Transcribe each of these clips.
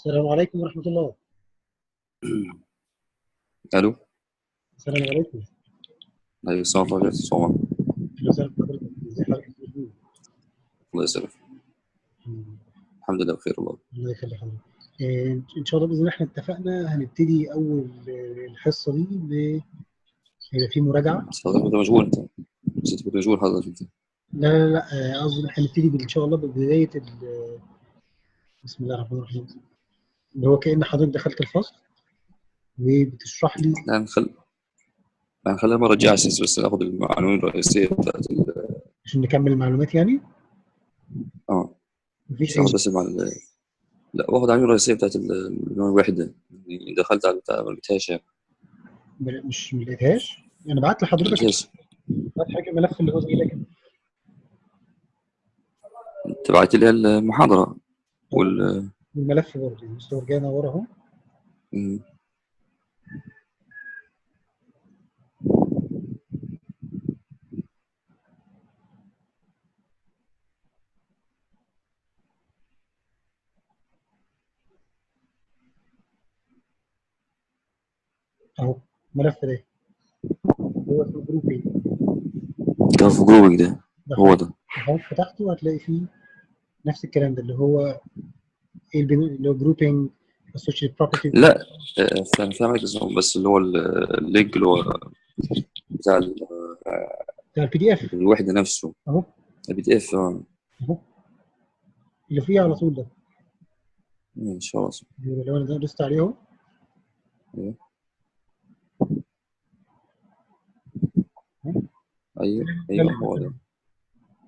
السلام عليكم ورحمة الله. الو. السلام عليكم. ايوه، السلام عليكم. السلام عليكم. أهلا وسهلا بحضرتك. ازي حضرتك؟ الله يسلمك. الحمد لله بخير والله. الله يخلي حضرتك. إن شاء الله بإذن الله إحنا اتفقنا هنبتدي أول الحصة دي هيبقى في مراجعة. بس حضرتك كنت مشغول انت. بس انت كنت مشغول حضرتك انت. لا، قصدي إن إحنا هنبتدي إن شاء الله ببداية بسم الله الرحمن الرحيم، اللي هو كأن حضرتك دخلت الفصل وبتشرح لي. لا هنخليها مرة الجاية بس ناخد المعلومات الرئيسية بتاعت عشان نكمل المعلومات يعني. مفيش بس أي ناخد بس لا، باخد المعلومة الرئيسية بتاعت النوع الوحدة. يعني دخلت على بتاع ما لقيتهاش يعني. مش ملقتهاش. أنا بعت ما لحضرتك لقيتهاش. الملف اللي هو زي ده كده. انت بعت لي المحاضرة وال الملف برضه مستر جانا ورا أهو. مم. أهو الملف ده هو اسمه جروبينج. كان في جروبك ده. هو ده. حضرتك فتحته هتلاقي فيه نفس الكلام ده اللي هو اللي هو جروبينج associated properties لا، فاهم فاهمك. بس اللي هو اللينك اللي هو بتاع بتاع البي دي اف. الوحدة نفسه. اهو البي دي اف. اهو اللي فيه على طول ده. ماشي خلاص. لو انا دوست عليه اهو. ايوه أهو. ايوه ده اللي ايوه، هو ده.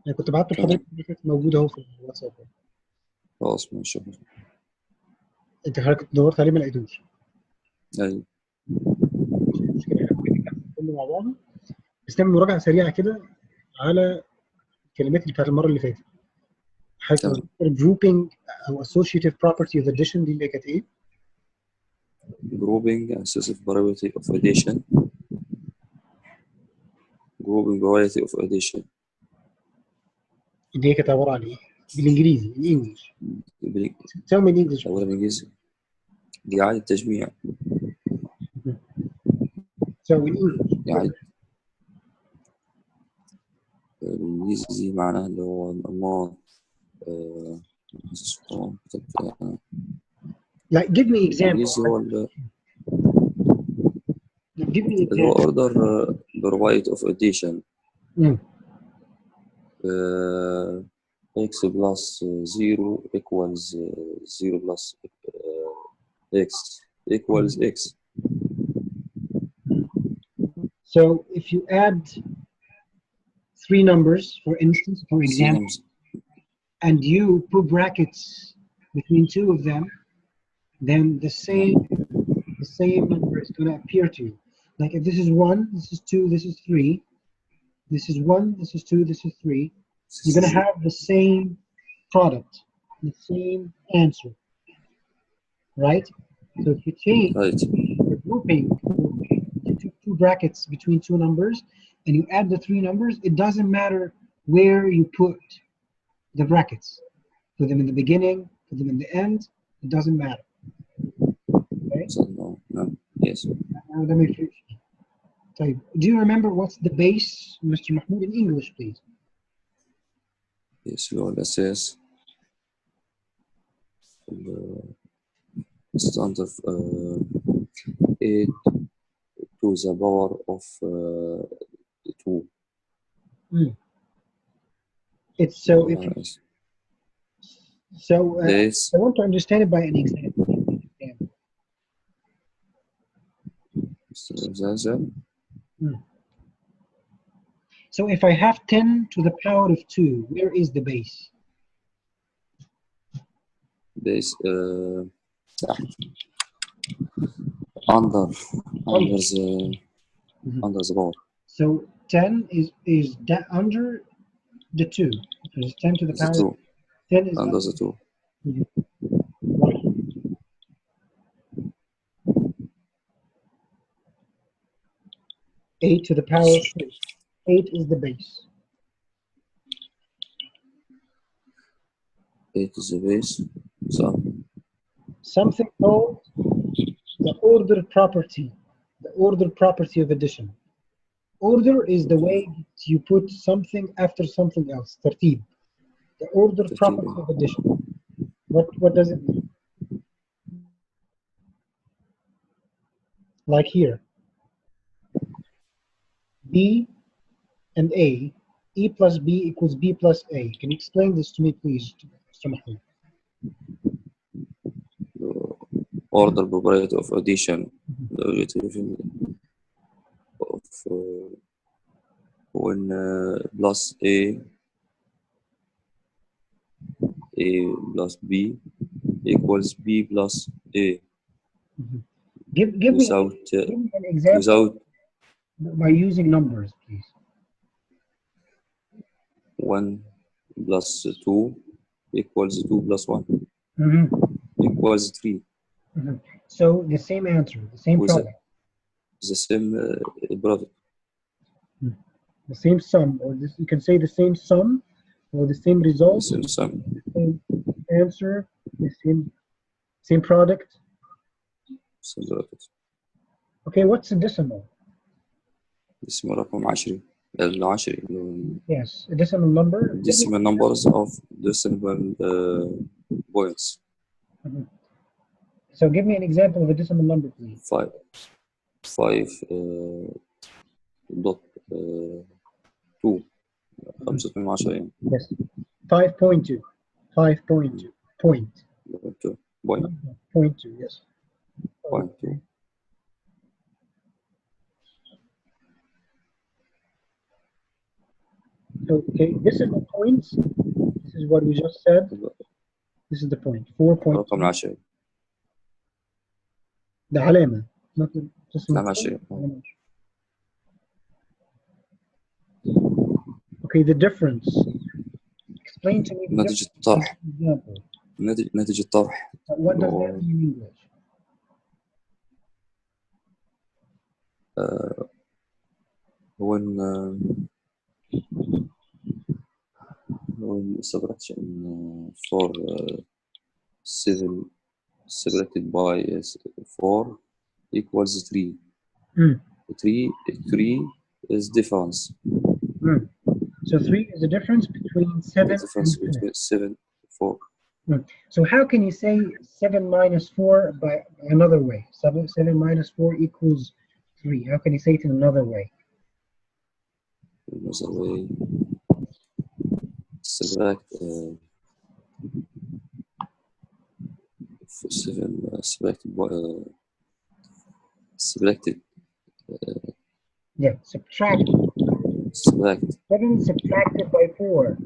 انا كنت بعته تمام. لحضرتك موجود اهو في الواتساب. خلاص ماشي. انت حضرتك دورت عليه ما لقيتوش. ايوه. مش مشكله، احنا ممكن نكمل كله مع بعض بس نعمل مراجعه سريعه كده على الكلمات اللي بتاعت المره اللي فاتت. حضرتك تمام. grouping او associative property of addition دي اللي كانت ايه؟ Grouping excessive probability of addition. Grouping probability of addition. اللي هي كانت عباره عن ايه؟ بالانجليزي الانجليش. بال- tell me in English. أولا بالإنجليزي دي إعادة تجميع. So in English. إعادة بالإنجليزي معناها اللي هو الأنماط. آه، Like give me example. بالإنجليزي هو Give me اللي هو example. order probability of addition. Mm. X plus 0 equals 0 plus X equals X. So if you add three numbers, for instance, for example, and you put brackets between two of them, then the same number is going to appear to you. Like if this is 1, this is 2, this is 3, this is 1, this is 2, this is 3, you're going to have the same product, the same answer, right? So if you change Right. the grouping to two brackets between two numbers and you add the three numbers, it doesn't matter where you put the brackets. Put them in the beginning, put them in the end, it doesn't matter. Okay? No. Yes. Now let me finish. Do you remember what's the base, Mr. Mahmoud, in English, please? Yes, اللي هو الأساس. standard 8 to the power of 2. It's so if you, so I want to understand it by an example. So if I have 10 to the power of 2, where is the base? Base under the power. So 10 is that under the 2. Because 10 to the power of 10 is under the 2. Right. Eight to the power of 3. 8 is the base. 8 is the base. something called the order property. The order property of addition. Order is the way you put something after something else. ترتيب. The order property of addition. What does it mean? Like here, B and A, E plus B equals B plus A. Can you explain this to me, please, Mr. Mahmoud? Order property of addition. The addition of when plus A plus B equals B plus A. Give without, me an example without by using numbers, please. 1 plus 2 equals 2 plus 1 equals 3. So the same answer, the same product. The same product. The same sum, or this, you can say the same sum, or the same result. The same sum. The same answer, the same product. Same product. Okay, what's the decimal? Decimal رقم 10. ال10. Yes, a decimal number. Decimal numbers of decimal points. So give me an example of a decimal number, please. 5 dot 2. 5 من 10. Yes. 5.2. 5.2. Point. 2. Point 2, yes. Point 2. Okay, this is the point. This is what we just said. This is the point. 4.2. رقم 10. ده علامة. Just رقم 10. Okay, the difference. Explain to me the ناتج الطرح. example. ناتج الطرح. What does that mean in English? when subtraction for 7 subtracted by 4 equals 3. 3 is difference. So 3 is the difference between 7 the difference and 4. Between 7 and 4. So how can you say 7 minus 4 by another way? 7 minus 4 equals 3. How can you say it in another way? Another way. Subtract 7 subtracted. Yeah, subtract. 7 subtracted by 4.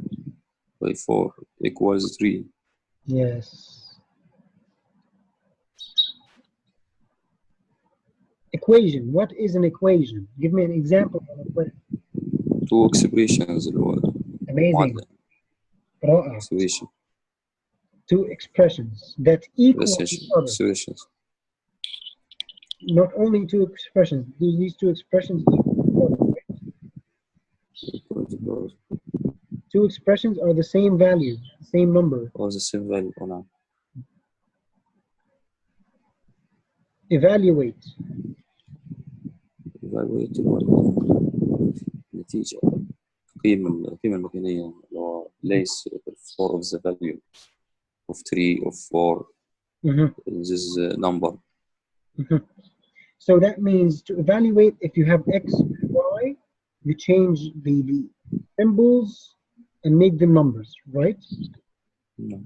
By 4 equals 3. Yes. Equation. What is an equation? Give me an example of it. 2 expressions. Amazing. Expression. 2 expressions that equal each other. Expressions. Not only 2 expressions. These 2 expressions equal each other. 2 expressions are the same value, the same number. Or the same value. Oh, no. Evaluate. Evaluate النتيجة. القيمة المكانية اللي هو ليس 4 of the value of 3 of 4 this number. So that means to evaluate, if you have x and y, you change the symbols and make them numbers, right? No.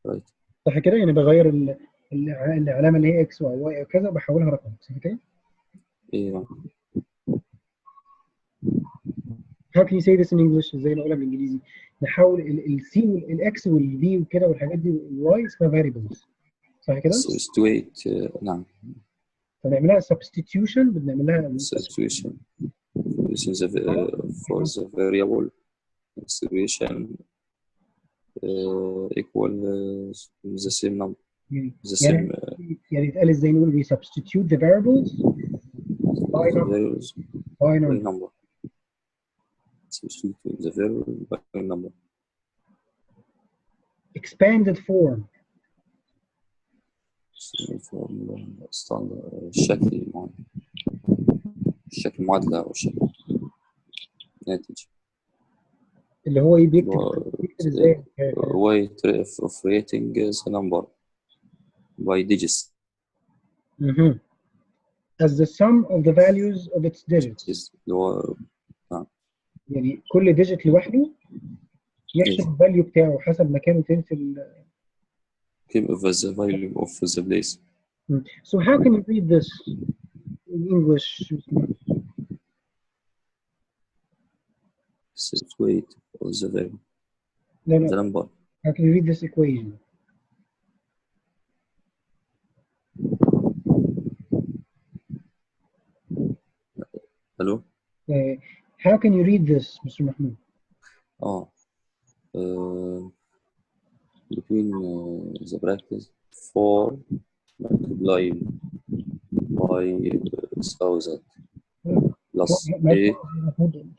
Right. صح كده؟ يعني بغير العلامة اللي هي x y y كذا بحولها رقم، صح كده؟ Yeah. How can you say this in English؟ زي ما اقولها بالانجليزي، نحول السي والاكس والفي وكده والحاجات دي والواي اسمها variables، صح كده؟ Substitute. نعم. فنعملها substitution، بنعملها substitution. This is for the variable expression equal the same number. The same. يعني يتقال ازاي نقول we substitute the variables by number. Substitute the variable by number. Expanded form. الشكل معادلة أو الشكل ناتج اللي هو بيكتب ازاي way of rating the number by digits as the sum of the values of its digits. اللي هو يعني كل ديجيت لوحده يحسب الفاليو بتاعه حسب مكانه فين في the value of the place. So how can you read this in English? It's weight of the value. No. The number. How can you read this equation? Hello? How can you read this, Mr. Mahmoud? Between the brackets 4 multiplied by 1000 plus 8.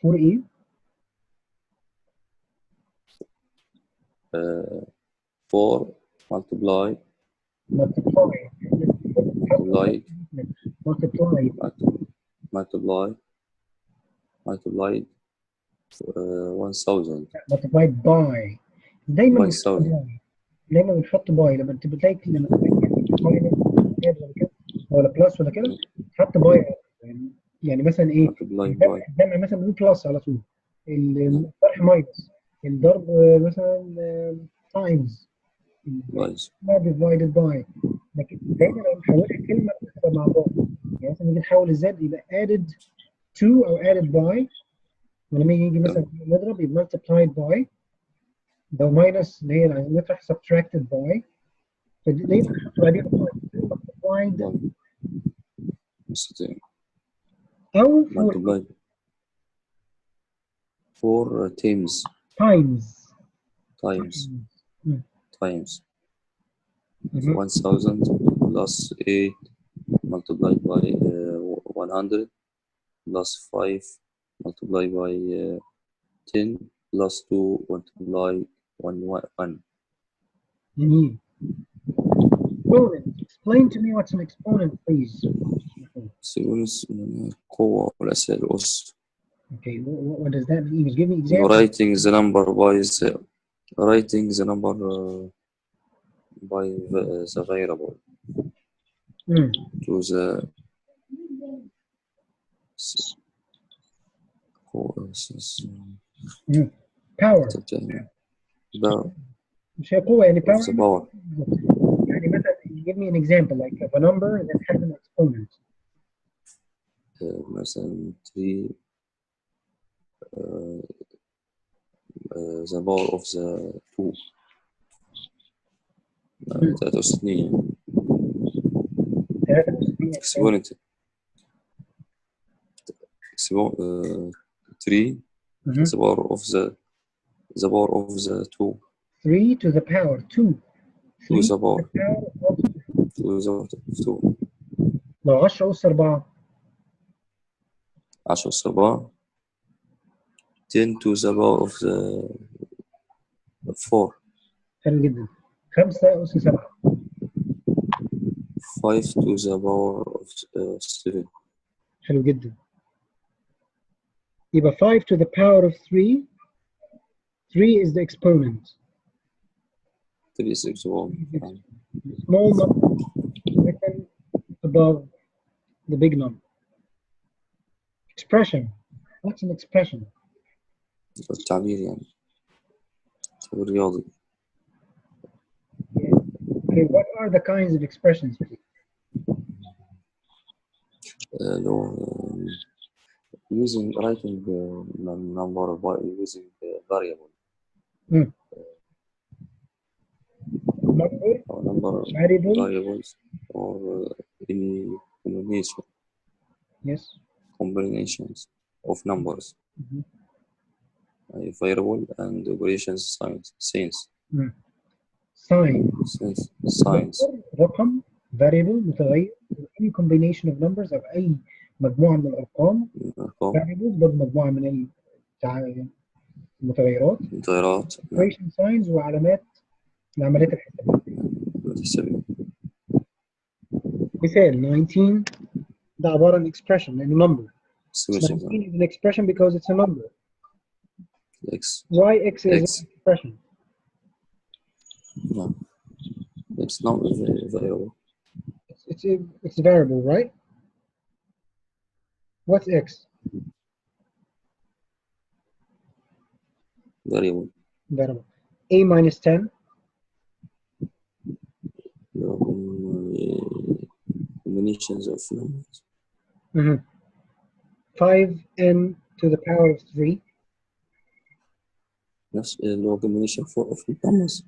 4 4 multiplied multiplied 1000 multiplied by دايما بنحط باي لما انت بتلاقي لما ولا بلس ولا كده تحط باي يعني مثلا ايه الجمع مثلا بنقول بلس على طول الطرح ماينس الضرب مثلا تايمز divided by لكن دايما لو نحولها كلمه بتبقى مع بعض يعني مثلا نيجي نحول الزد يبقى added to او added by ولما يجي مثلا نضرب يبقى multiplied by ده ماينس اللي هي عايزين نطرح subtracted by فدايما نحط بعدين multiplied أو multiplied 4 times 1000 plus 8 multiplied by 100 plus 5 multiplied by 10 plus 2 multiplied 1. Explain to me what's an exponent, please. قوة والأسئلة أس. Okay, what does that mean? Give me example. Writing the number by the variable to the power. مش هي قوة يعني power. يعني مثلا give me an example like of a number that has an exponent. مثلا 3 the power of the 2 63 exponent 3 the power of the 2 3 to the power 2 to the power 2 لو 10 أس 4 10 أس 4 10 to the power of the 4 حلو جدا 5 أس 7 5 to the power of 7 حلو جدا يبقى 5 to the power of 3 3 is the exponent 3 is the exponent small number written above the big number expression what's an expression التعبير يعني تعبير رياضي Okay, what are the kinds of expressions? Using writing number by using variable. Number variables or any combination. Yes. Combinations of numbers. Variable and operations science. Science. رقم variable متغير any combination of numbers أو أي مجموعة من الأرقام variables برضه مجموعة من المتغيرات operation signs وعلامات العمليات الحسابية مثال 19 ده عبارة عن expression لأنه number. expression 19 is an expression because it's a number. x Why x is x an expression? no, it's not variable. It's a variable, right? What's x? Variable. Variable. A minus 10. Combinations of numbers. 5n to the power of 3. نفس اللي هو combination of numbers.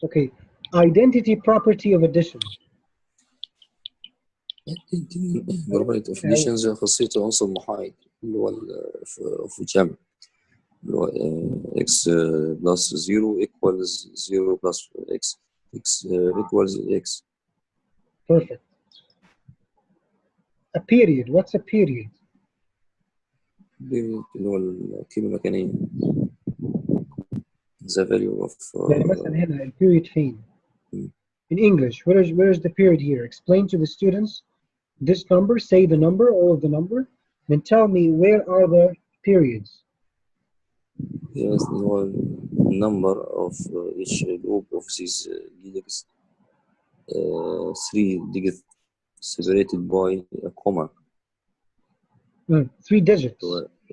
Okay. Identity property of addition. Property of additions خاصيته عنصر محايد اللي هو في الجمع اللي هو x plus 0 equals 0 plus x equals x. Perfect. A period. What's a period? اللي هو القيمة المكانية. The value of يعني مثلا هنا ال period فين؟ In English, where is the period here? Explain to the students this number, say the number, all of the number, then tell me where are the periods. Yes, the number of each group of these digits, 3 digits separated by a comma. 3 digits.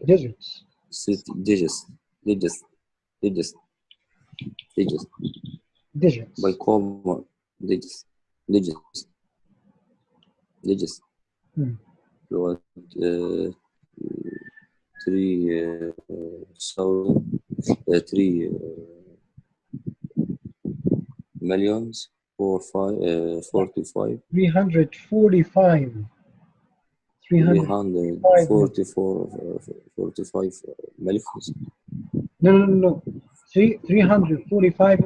Digits. 3 digits. By comma. Digits. 3 millions 45 345 45 millions. No. 345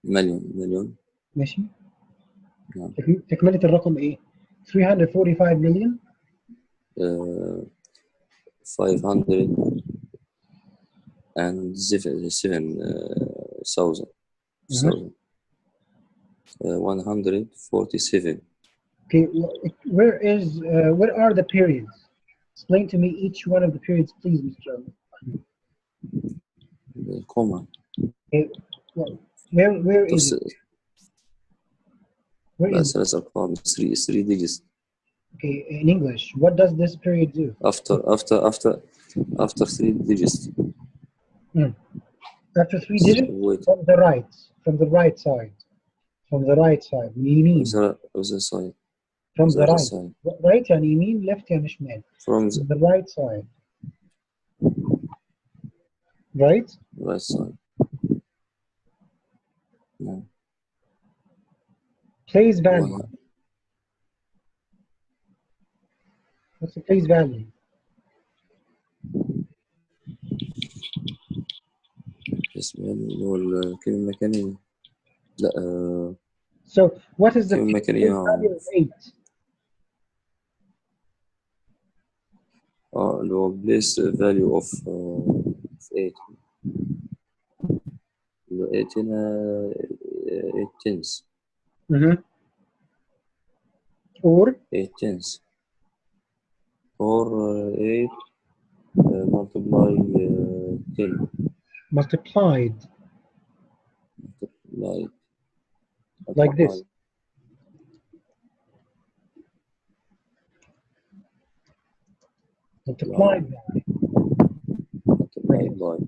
million. ماشي. نعم. تكملة الرقم ايه؟ 345 million 507,000 147. Okay, where are the periods? Explain to me each one of the periods, please, Mr. Comma. Okay, well, where is it? Where is it? 3 digits. Okay, in English, what does this period do? After 3 digits. After 3 digits? Wait. From the right side. From the right side. يمين. The side. From the right. Side. Right يعني يمين, left يعني شمال. From the right side. Right? Right side. No. Place value. What's the place value? اسم اللي هو الكلمة المكانية. لا. So what is the place value of 8? اللي هو place value of 8. 8 هنا 8 tens. Or 8 tens. Or 8 multiply 10. Multiplied. Like this. Multiplied by.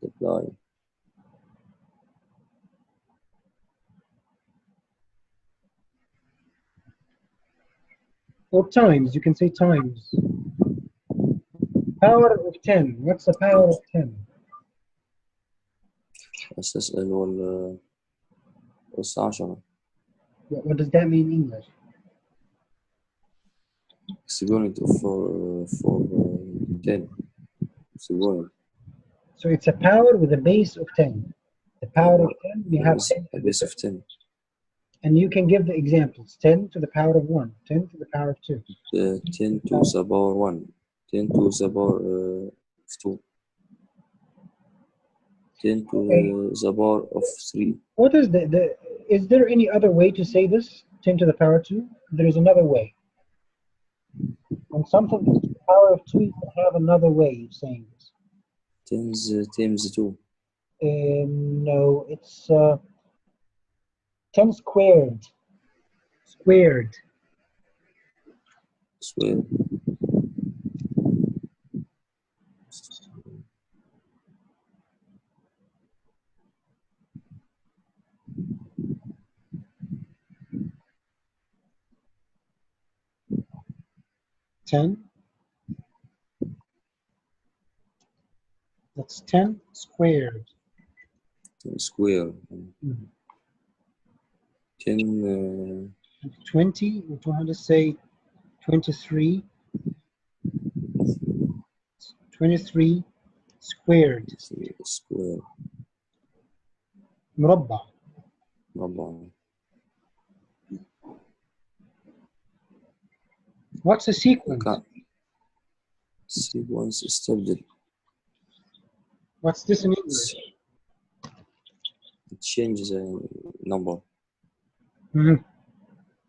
Multiply. Or times, you can say times. Power of 10. What's the power of 10? What does that mean in English? Exponent for 10. Exponent. So it's a power with a base of 10. The power of 10, we have 10. A base of 10. And you can give the examples. 10 to the power of 1. 10 to the power of 2. 10 to the power 1. 10 to the power of 2. 10 to Okay. the power of 3. What is is there any other way to say this? 10 to the power 2? There is another way. When something is to the power of 2, you can have another way of saying this. 10 times 2. No, it's 10 squared. Squared. Square. 10. That's 10 squared. 10 square. Mhm. 10 20, we're trying to say 23. 23 squared. square. مربع. مربع. What's a sequence? Sequence استبدل. What's this in English? It changes a number. Mhm.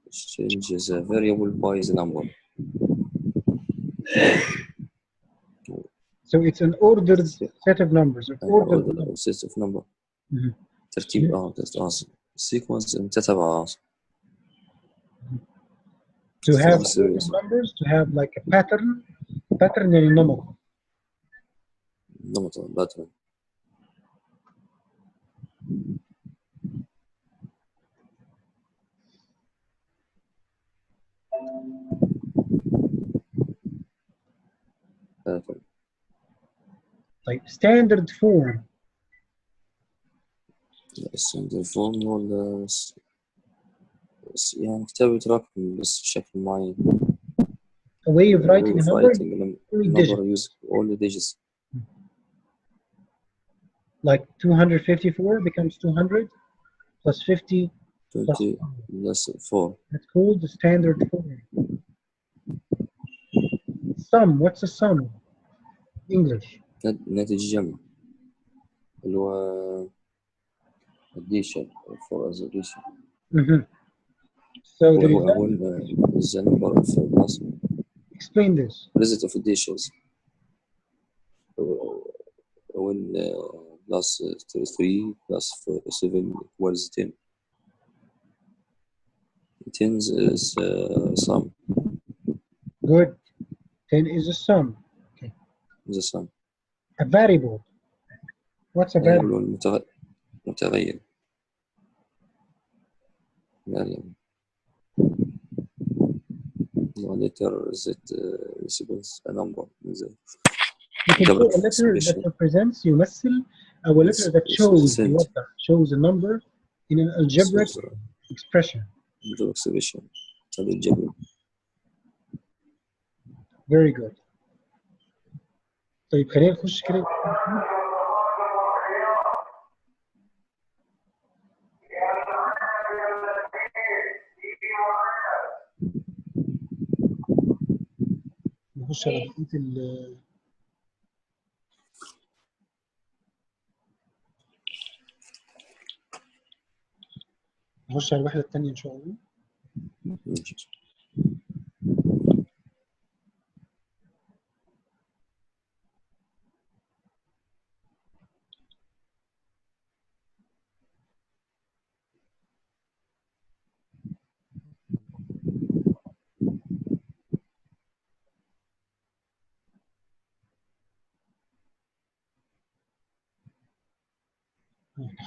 It changes a variable by the number. So it's an ordered set of numbers. An ordered set of number. ترتيب sequence انت تبع. To have ordered numbers, to have like a pattern يعني نمط. نمط pattern. pattern. طيب standard form. standard form هو يعني كتابة رقم بس بشكل معين. A way of writing a number, use all the digits. Like 254 becomes 200 plus 50 plus 4. That's called the standard form. Sum, what's a sum? English. ناتج جمع اللي هو addition for addition. So the result is the number of plus. Explain this. Result of additions. When plus 3 plus 7 equals 10. 10 is sum. Good. 10 is a sum. Okay. The sum. A variable. What's a variable? متغير. variable. Letter that represents a number. You can say a letter that represents يمثل أو a letter that shows a number in an algebraic expression. Very good. طيب خلينا نخش كده. نخش على بقية نخش على الوحدة الثانية إن شاء الله.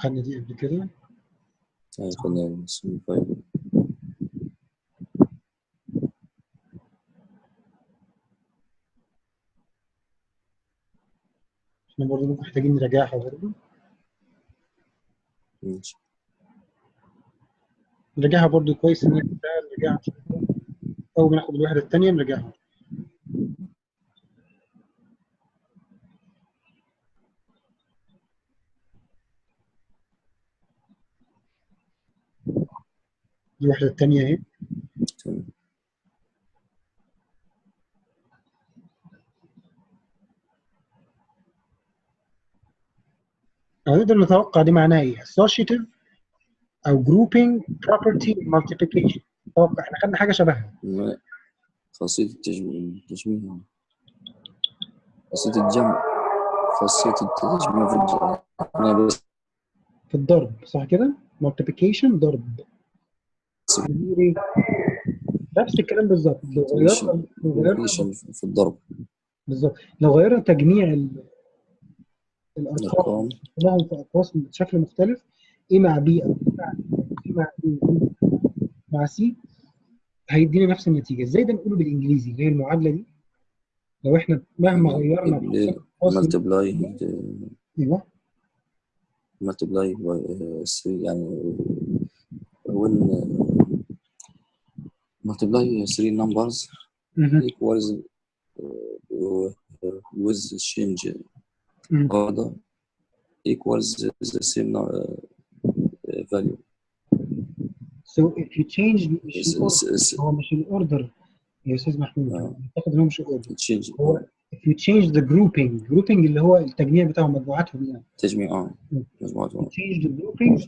خدنا دي قبل كده. خدنا احنا برضه ممكن محتاجين نراجعها برضه. نراجعها برضه كويس ان احنا نراجعها اول ما ناخد الوحدة الثانية نراجعها. الوحدة الثانية اهي. نقدر نتوقع دي معناها ايه؟ associative او grouping property multiplication. توقع احنا خدنا حاجه شبهها. خاصية التجميع، خاصية الجمع، خاصية التجميع في الضرب صح كده؟ multiplication ضرب. نفس الكلام بالظبط. لو غيرنا في الضرب بالظبط، لو غيرنا تجميع الارقام لهم في اقواس بشكل مختلف، ايه مع بي او سي مع مع سي، هيدينا نفس النتيجه. ازاي ده نقوله بالانجليزي اللي هي المعادله دي؟ لو احنا مهما غيرنا multiply ايوه multiply by 3 يعني when multiply 3 numbers equals with change order equals the same value. So if you change هو مش الاوردر يا استاذ محمود، اعتقد ان هو مش الاوردر، هو if you change the grouping اللي هو التجميع بتاعهم مجموعاتهم يعني تجميع مجموعاتهم. change the grouping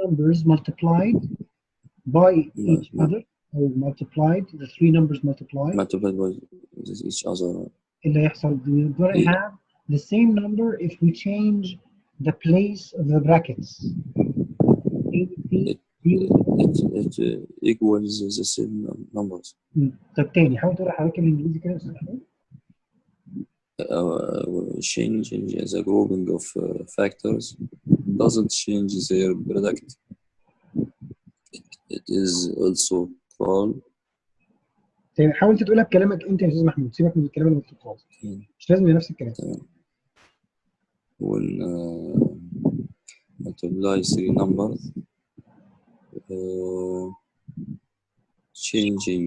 numbers multiplied by each other or multiplied the three numbers multiplied by each other. اللي هيحصل we're going to have the same number if we change the place of the brackets. It equals the same numbers. طب تاني حاول تقول حضرتك الانجليزي كده يا استاذ محمود. Changing the grouping of factors doesn't change their product. It is also called. حاول انت تقولها بكلامك انت يا استاذ محمود، سيبك من الكلام المكتوب خالص، مش لازم نفس الكلام. When multiply three numbers, changing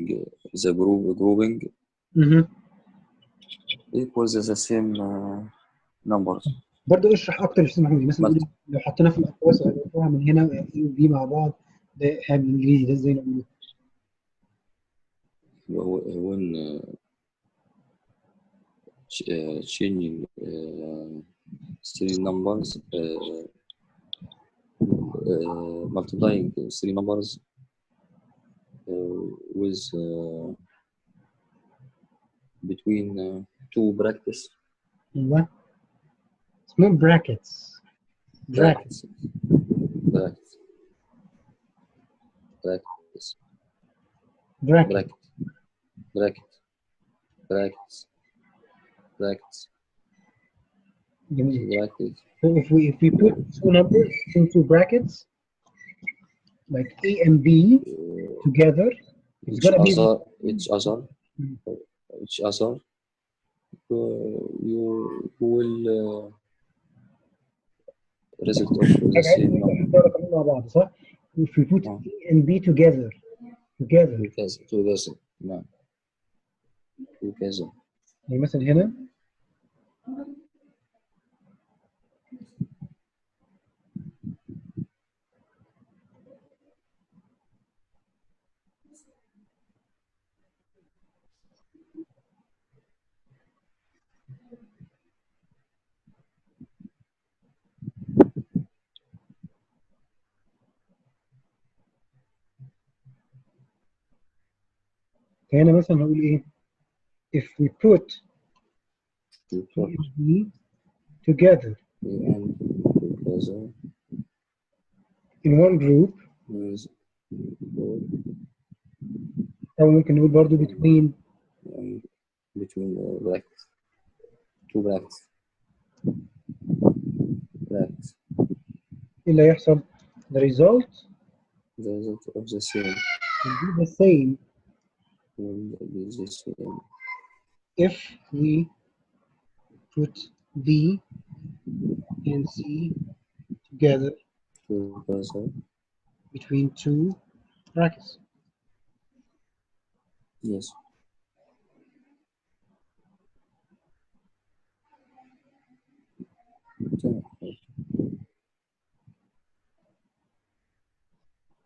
the grouping equals the same numbers. برضه اشرح اكتر يا استاذ محمود، مثلا لو حطينا في الاقواس وقلبناها من هنا اي وبي مع بعض، ده بالانجليزي ده ازاي نقوله؟ when changing three numbers, multiplying three numbers with between two brackets. ايوه اسمهم brackets. brackets So if we put two numbers into brackets like A and B together, it's gonna be each other. You will result of the same number. مع بعض صح؟ If we put A and B together نعم together. يعني مثلا هنا هنا مثلا هقول ايه؟ If we put B together in one group أو ممكن نقول برضو between brackets, two brackets. اللي هيحصل the result of the same will be the same if we put B and C together between two brackets. Yes.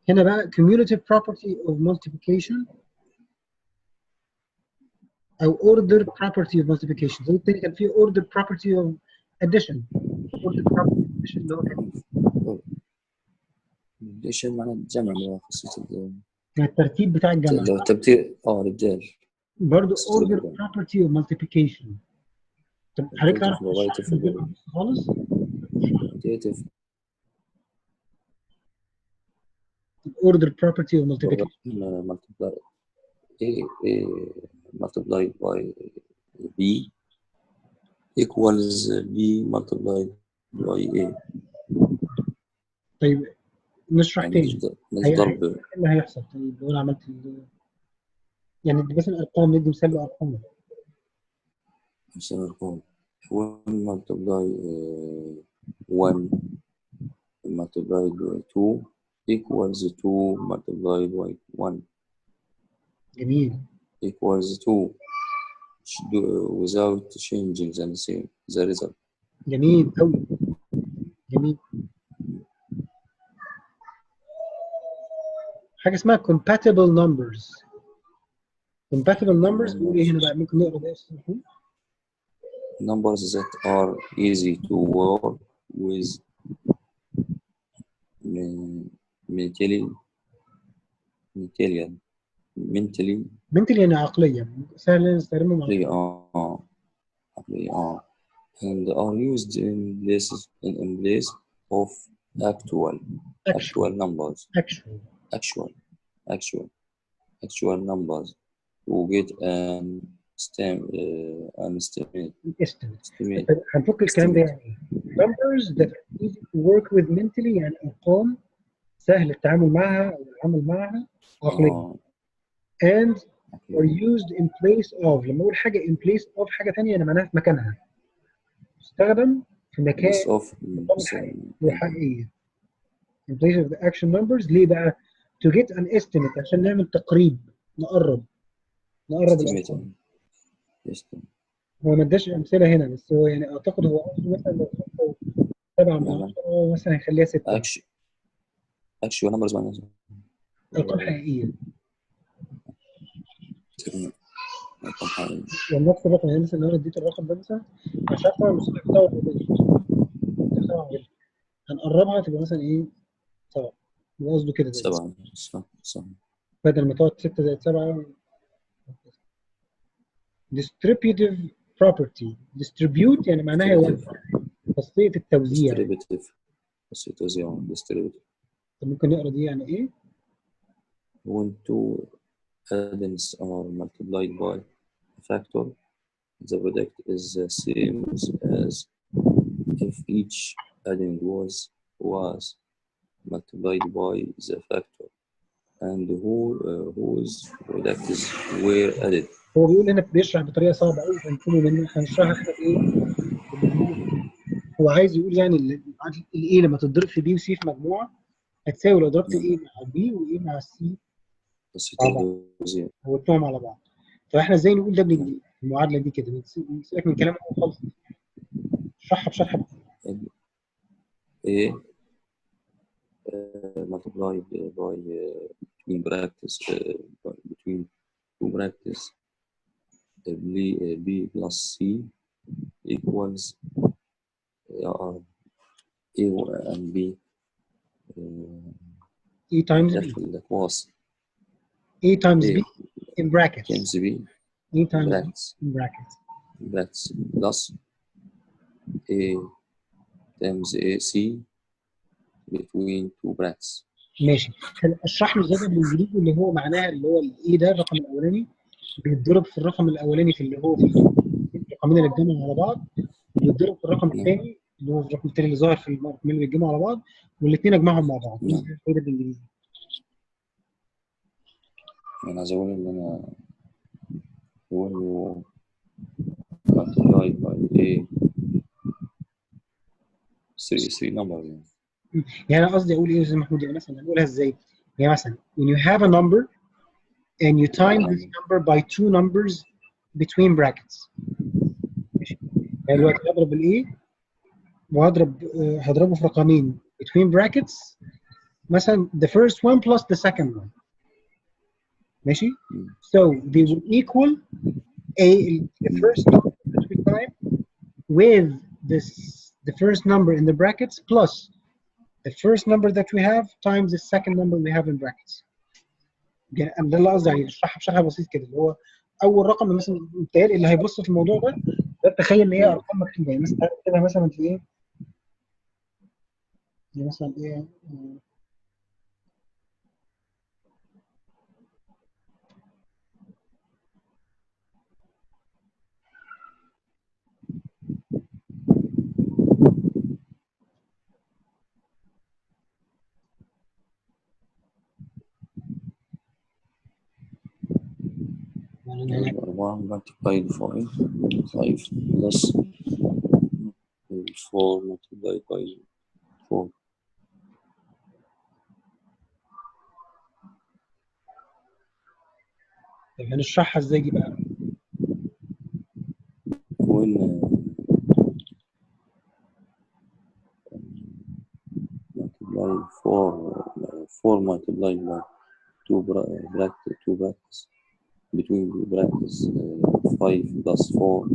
هنا بقى cumulative property of multiplication أو order property of multiplication. زي التاني كان فيه order property of addition. order property of اللي هو كان addition معناه الجمع اللي هو خاصية الترتيب بتاع الجمع. لو تبديل الإبدال. برضه order property of multiplication. طب حضرتك تعرف تشرح لي دي خالص؟ order property of multiplication. multiplied by b equals b multiplied by a. طيب نشرح يعني تاني. ضرب. ايه اللي هيحصل؟ طيب لو انا عملت يعني مثلا ارقام، ندي مثال بارقام. مثلا ارقام 1 multiplied 1 multiplied by 2 equals 2 multiplied by 1. جميل. equals 2 without changing the result. جميل أوي. جميل. حاجة اسمها compatible numbers. compatible numbers بيقول ايه هنا بقى؟ ممكن نقرا ده يا استاذ محمود؟ numbers that are easy to work with mentally يعني عقليا سهل نستخدمهم عقليا and are used in place of actual numbers. actual numbers to get an estimate. هنفك الكلام ده يعني ايه؟ numbers that are easy to work with mentally يعني ارقام سهل التعامل معها او العمل معها عقليا. and are used in place of. لما اقول حاجه in place of حاجه ثانيه انا معناها في مكانها. تستخدم في مكان الحقيقيه. in place of the action numbers. ليه بقى؟ to get an estimate عشان نعمل تقريب، نقرب الارقام. هو ما اداش امثله هنا بس هو يعني اعتقد هو قصده مثلا لو 7 من 10 مثلا هيخليها 6. actual numbers معناها ارقام حقيقيه. يعني نفس الرقم، يعني مثلا لو انا اديت الرقم ده مثلا مش عارف طبعا المستوى بتاعه هنقربها تبقى مثلا ايه 7. هو قصده كده 7 صح. بدل ما تقعد 6 زائد 7. distributive property. distribute يعني معناها يوزع، خاصيه التوزيع. distributive. طب ممكن نقرا دي يعني ايه؟ when two addends are multiplied by a factor, the product is the same as if each addend was multiplied by the factor and whose products were added. هو بيقول هنا بيشرح بطريقه صعبه قوي فانتبهوا منه، هنشرحها احنا بايه؟ هو عايز يقول يعني الايه لما تتضرب في بي وسي في مجموعه هتساوي لو ضربت ايه مع بي وايه مع سي مع بعض وقلتهم على بعض. فاحنا ازاي نقول ده بالانجليزي؟ المعادله دي كده نسيبك من كلام خالص، اشرحها بشرح ايه multiplied by between two brackets b plus c equals a and b e times b. a times b in brackets. times b e times b in brackets plus a times a c between two brackets. ماشي. اشرح له زياده بالانجليزي اللي هو معناها اللي هو الايه ده الرقم الاولاني بيتضرب في الرقم الاولاني في اللي هو في الرقمين اللي اتجمعوا على بعض، وبيتضرب في الرقم الثاني اللي هو في الرقم الثاني اللي ظاهر في الرقمين اللي بيتجمعوا على بعض، والاثنين اجمعهم مع بعض. ايه ده بالانجليزي؟ انا عايز اقول ان انا when you multiply by a 3 numbers يعني انا قصدي اقول ايه يا استاذ محمود؟ يعني مثلا هنقولها ازاي؟ يعني مثلا when you have a number and you time this number by two numbers between brackets. ماشي. يعني دلوقتي هضرب الايه هضربه في رقمين between brackets مثلا the first one plus the second one. ماشي. so they will equal the first number that we time with the first number in the brackets plus the first number that we have times the second number we have in brackets. ده اللي قصدي عليه، اشرحها بشكل بسيط كده، اللي هو اول رقم مثلا بالتالي اللي هيبص في الموضوع ده تخيل ان هي ارقام مكتوبه، يعني مثلا اكتبها مثلا في ايه؟ مثلا ايه؟ أربعة multiplied by 5 plus 4 multiplied by 4. طب هنشرحها ازاي دي بقى؟ when multiply 4 multiplied by 2 brackets between the brackets 5 plus 4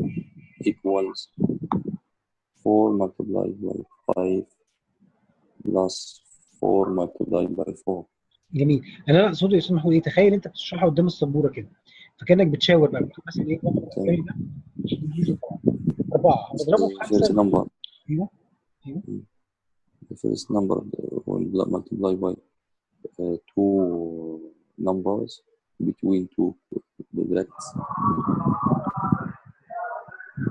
equals 4 multiplied by 5 plus 4 multiplied by 4. جميل. انا اقصد يا استاذ محمود ايه، تخيل انت بتشرحها قدام السبوره كده، فكانك بتشاور بقى، بتقول مثلا ايه الرقم الاولاني ده انجليزي طبعا 4 هتضربه في First 5. number. ايوه ايوه. The first number will multiply by two numbers between two brackets.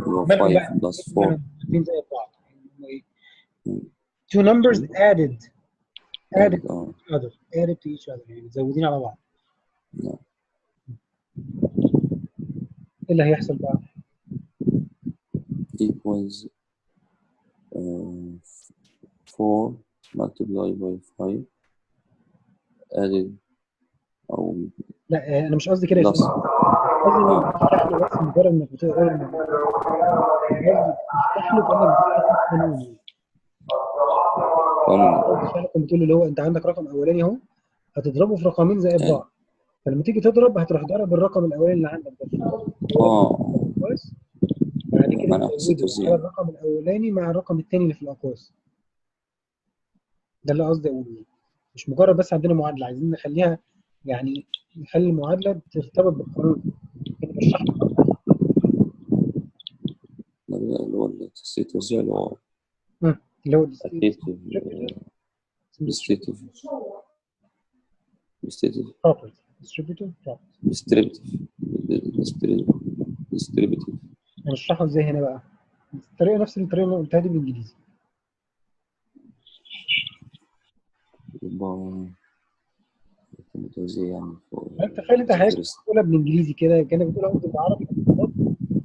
مالهم 5 بقى؟ plus 4. الاثنين زي بعض. Two numbers added added to each other يعني متزودين على بعض. ايه اللي هيحصل بقى؟ equals 4 multiplied by 5 added أو لا انا مش قصدي كده يا استاذ، قصدي انك بتشرح له بس مجرد انك بتقول له، قصدي بتشرح له كانك بتشرح له قانون. بتقول له اللي هو انت عندك رقم اولاني اهو، هتضربه في رقمين زي بعض، فلما تيجي تضرب هتروح ضارب الرقم الاولاني اللي عندك ده كويس، بعد كده تزوده على الرقم الاولاني مع الرقم الثاني اللي في الاقواس. ده اللي قصدي اقوله، مش مجرد بس عندنا معادله، عايزين نخليها يعني نخلي المعادله ترتبط بالقانون. كده بشرح اللي هو التوزيع اللي هو distributive. هنشرحه ازاي هنا بقى؟ الطريقه نفس الطريقه اللي قلتها دي بالانجليزي. التوزيع يعني تخيل انت حاجات بتقولها بالانجليزي كده كانك بتقولها بالعربي،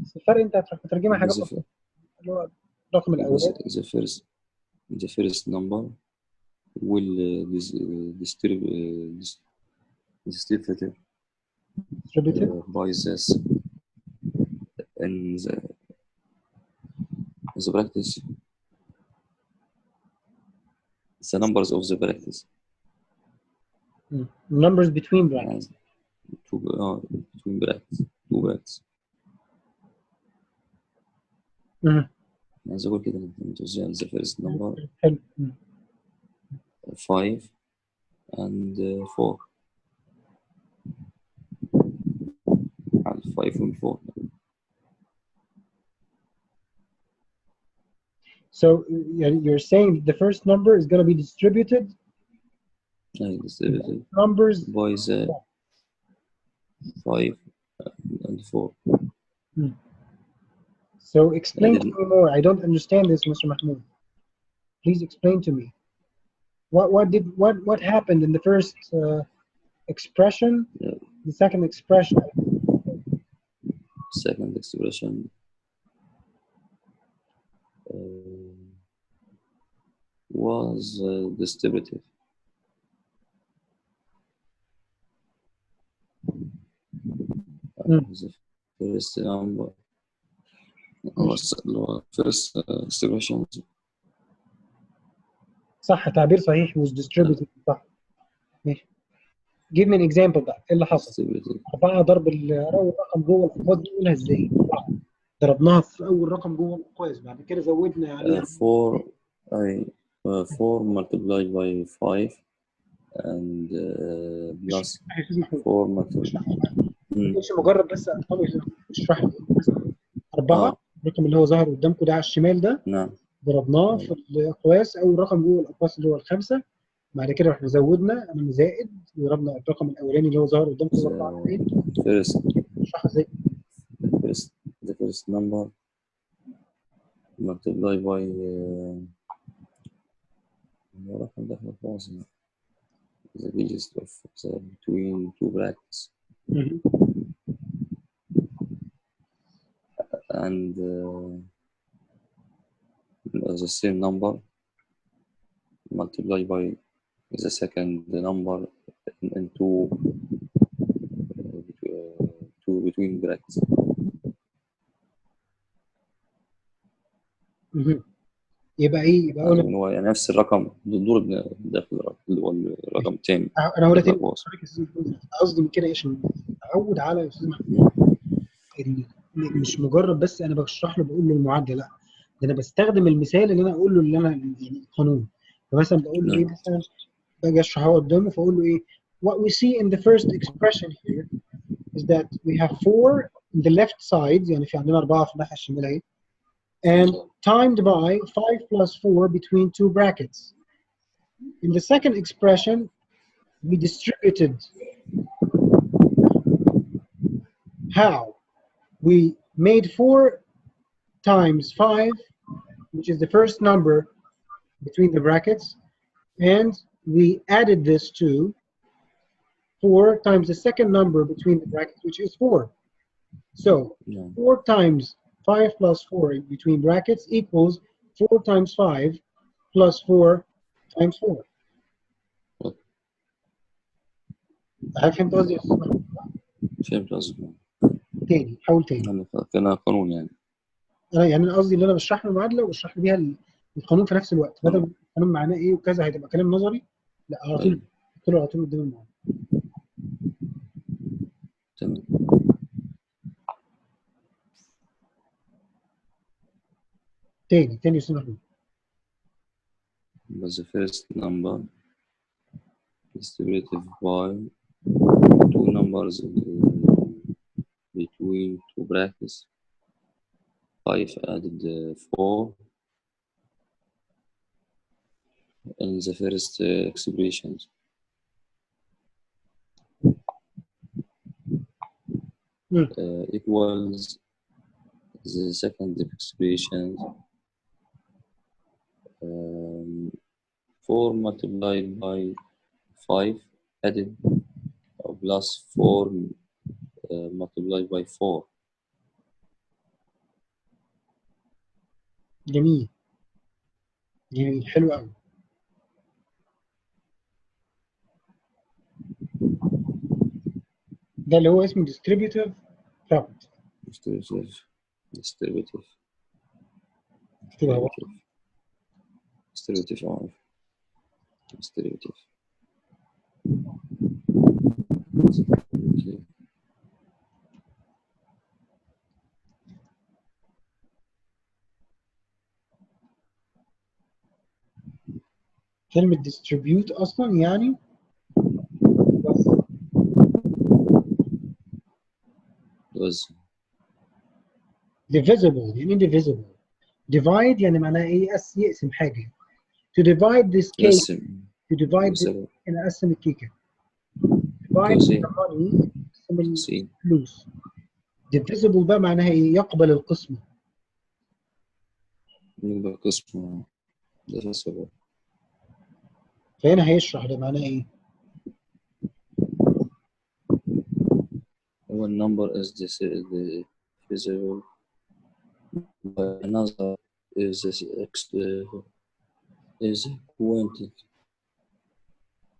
بس الفرق انت هتروح تترجمها حاجات بسيطه، اللي هو الرقم الاولاني the first number will distributed by this in the practice. The numbers of the practice. Numbers between brackets. Between brackets. Two brackets. عايز أقول كده نتوزع the first number 5 and 4 على 5 and 4. So you're saying the first number is going to be distributed numbers by the 5 and 4. So explain to me more. I don't understand this, Mr. Mahmoud. Please explain to me. What happened in the first expression? The second expression. Second expression was distributive. The first number was first expression. صح، تعبير صحيح was distributed. صح. ماشي. Give me an example بقى، ايه اللي حصل؟ 4 ضرب الرقم جوه الاقواس دي، نقولها ازاي؟ ضربناها في اول رقم جوه الاقواس، بعد كده زودنا عليها 4 multiplied by 5 and plus 4 multiplied. مش مجرد بس ارقام، اشرح لي مثلا 4 الرقم اللي هو ظهر قدامكم ده على الشمال ده، نعم ضربناه في الاقواس، اول رقم جوه الاقواس اللي هو الخمسه، بعد كده رحنا زودنا من زائد وضربنا الرقم الاولاني اللي هو ظهر قدامكم 4 first اشرحها ازاي؟ the first number multiplied by الرقم ده احنا فاصل the biggest of the between two brackets and the same number multiplied by the second number in two between brackets. يبقى ايه؟ يبقى انا هو يعني نفس الرقم دول داخل اللي هو الرقم الثاني. انا هقولها تاني قصدي من كده ايه، عشان اتعود على يا استاذ محمود مش مجرد بس انا بشرح له بقول له المعادله، لا ده انا بستخدم المثال اللي انا اقول له اللي انا يعني القانون. فمثلا بقول له ايه، مثلا باجي اشرحها قدامه فاقول له ايه what we see in the first expression here is that we have 4 in the left side، يعني في عندنا 4 في الناحيه الشمال اهي، and timed by 5 plus 4 between two brackets. In the second expression we distributed how we made 4 times 5, which is the first number between the brackets, and we added this to 4 times the second number between the brackets, which is 4. So 4 times 5 plus 4 between brackets equals 4 times 5 plus 4 times 4. هل فهمت قصدي يا استاذ محمود؟ فهمت قصدك. تاني حاول تاني. كان قانون يعني. انا قصدي ان انا بشرح له المعادله وبشرح له بيها القانون في نفس الوقت، بدل القانون معناه ايه وكذا هتبقى كلام نظري، لا على طول قلت له على طول قدام المعادله. تمام. تاني يا استاذ محمود. But the first number distributed by two numbers between two brackets. 5 added 4 in the first expressions. Equals the second expression. 4 multiplied by 5 added plus 4 multiplied by 4. جميل حلو قوي. ده اللي هو اسمه distributive property. distributive كلمة distribute أصلا يعني divisible، يعني indivisible. divide يعني معناها إيه؟ يقسم حاجة. to divide this cake، to divide this، أنا أقسم الكيكة. divide the money، أقسم الفلوس. divisible بقى معناها إيه؟ يقبل القسمة. قسمة divisible. فهنا هيشرح ده معناه إيه؟ One number is divisible by another is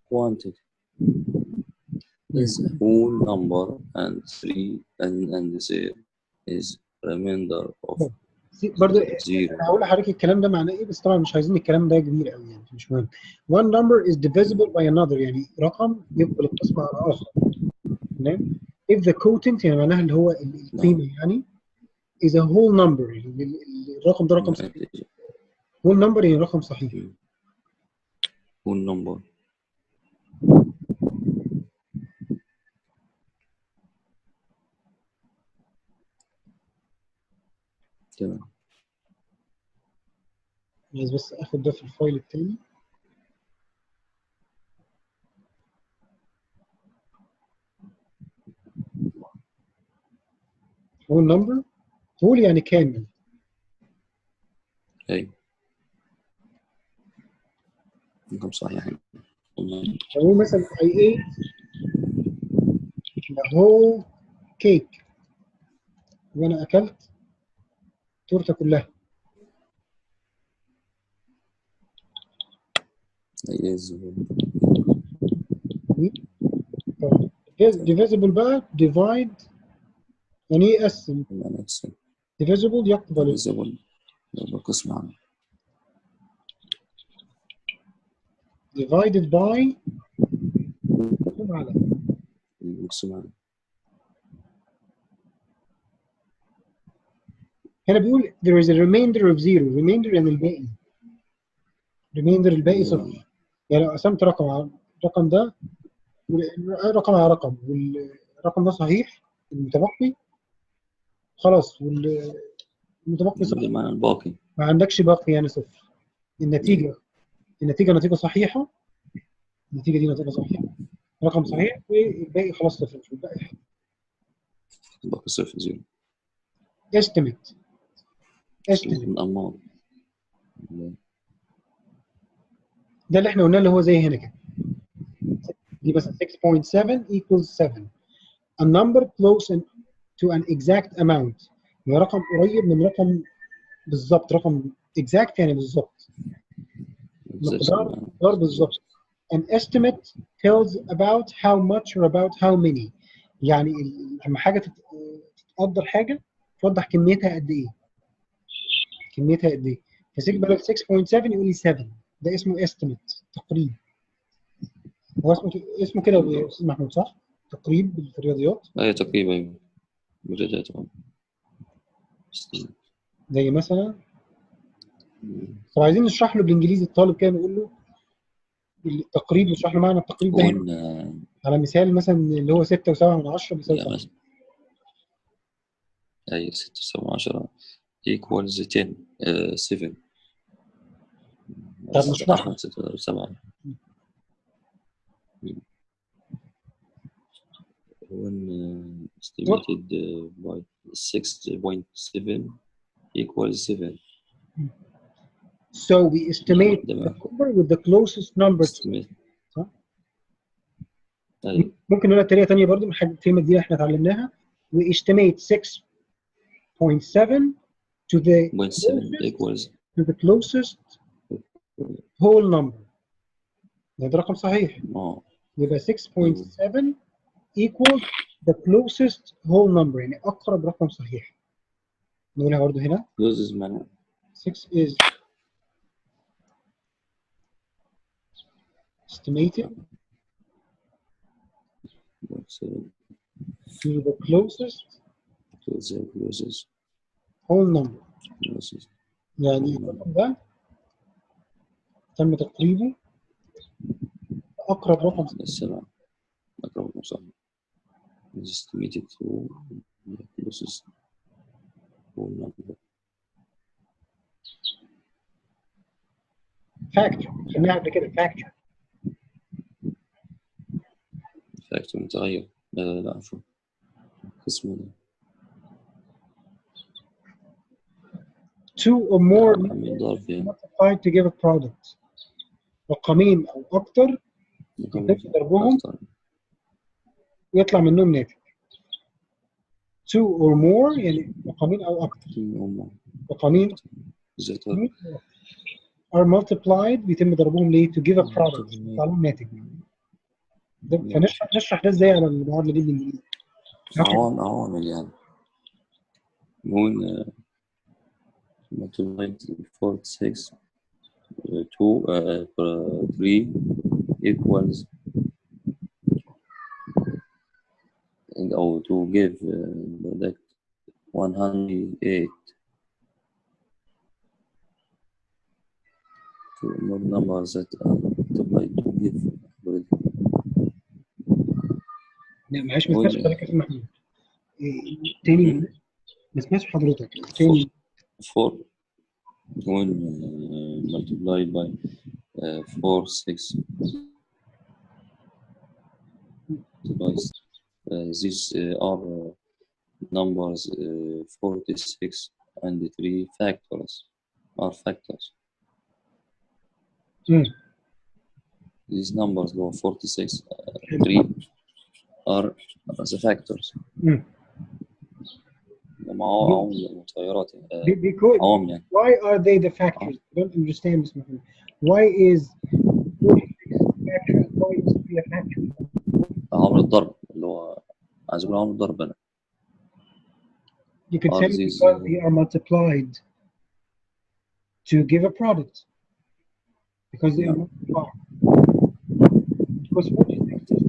quantity is a whole number and 3 and zero is remainder of برضه 0. انا هقول لحضرتك الكلام ده معناه ايه، بس طبعا مش عايزين الكلام ده كبير قوي يعني مش مهم. one number is divisible by another يعني رقم يقبل القسمة على آخر. تمام. if the quotient يعني معناها اللي هو القيمة يعني is a whole number. الرقم ده رقم صحيح. whole number يعني رقم صحيح. whole number. تمام. عايز بس اخد ده في الفايل التاني. whole number whole يعني كامل. ايوه رقم صحيح. هو مثلا I ate the whole cake. وانا اكلت التورته كلها. divisible بقى divide يعني ايه يقسم؟ divisible يقبل قسم عنه. divided by مقسوم على. هنا بيقول there is a remainder of zero. remainder يعني الباقي. remainder الباقي صفر. يعني لو قسمت رقم على الرقم ده رقم على رقم والرقم ده صحيح المتبقي خلاص والمتبقي صفر. معنى الباقي ما عندكش باقي يعني صفر. النتيجة نتيجة صحيحة. النتيجة دي نتيجة صحيحة. رقم صحيح والباقي خلاص صفر مش الباقي حاجة. باقي صفر زيرو. estimate الأنماط ده اللي احنا قلناه اللي هو زي هنا كده. دي مثلا 6.7 equals 7. A number close to an exact amount. يعني رقم قريب من رقم بالظبط. رقم exact يعني بالظبط. مقدار بالظبط. An estimate tells about how much or about how many. يعني لما حاجة تقدر حاجة توضح كميتها قد إيه. كميتها قد إيه. فسيب بالك 6.7 يقول لي 7. ده اسمه estimate تقريب. هو اسمه كده يا استاذ محمود صح؟ تقريب في الرياضيات؟ ايوه تقريبا ايوه الرياضيات. زي مثلا طب عايزين نشرح له بالانجليزي الطالب كده نقول له التقريب نشرح له معنى التقريب ده على مثال مثلا اللي هو 6.7 بيساوي 7. اي 6.7 equals 10 7. طب نشرح 7 when estimated by 6.7 equals 7. So we estimate the number with the closest number to it. صح؟ ممكن نقولها بطريقة تانية برضه من حاجة الكلمة دي احنا اتعلمناها. We estimate 6.7 to the closest whole number. ده رقم صحيح. يبقى 6.7 equals the closest whole number يعني أقرب رقم صحيح. نقولها برضه هنا. 6 is estimated to the closest whole number. يعني الرقم ده تم تقريبه أقرب رقم صحيح. أقرب رقم صحيح. estimated to the closest whole number. factor خلينا قبل كده factor. factor متغير. لا عفوا اسمه two or more multiplied to give a product. رقمين أو أكتر ضربهم ويطلع منهم ناتج. two or more يعني رقمين أو أكتر. رقمين are multiplied بيتم ضربهم ليه؟ to give a product يطلع لهم ناتج. فنشرح ده ازاي على المعادلة دي بالإنجليزي. عوامل يعني نقول multiplied 46 2 3 equals أو to give product 108. Two more numbers that are multiplied to give. لا معلش ما سمعتش حضرتك يا محمود. تاني ما سمعتش حضرتك تاني. 4 when multiplied by 4 6 these are numbers 46 and 3 factors are factors. These numbers low 46 3 are the factors. متغيرات يعني. Why are they the factors? I don't understand this. Why is 46 factor and why is 3 a factor? عامل الضرب اللي هو عايز اقول عامل الضرب انا. You could say because they are multiplied to give a product. Because they are multiplied. Because 46 is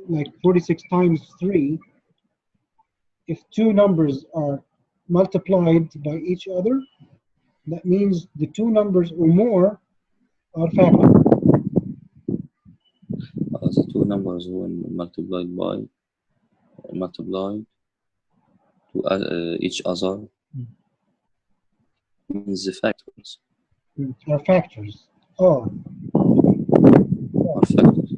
like 46 times 3. If two numbers are multiplied by each other, that means the two numbers or more are factors. The two numbers when multiplied to each other means the factors. Are factors. Oh. Are factors.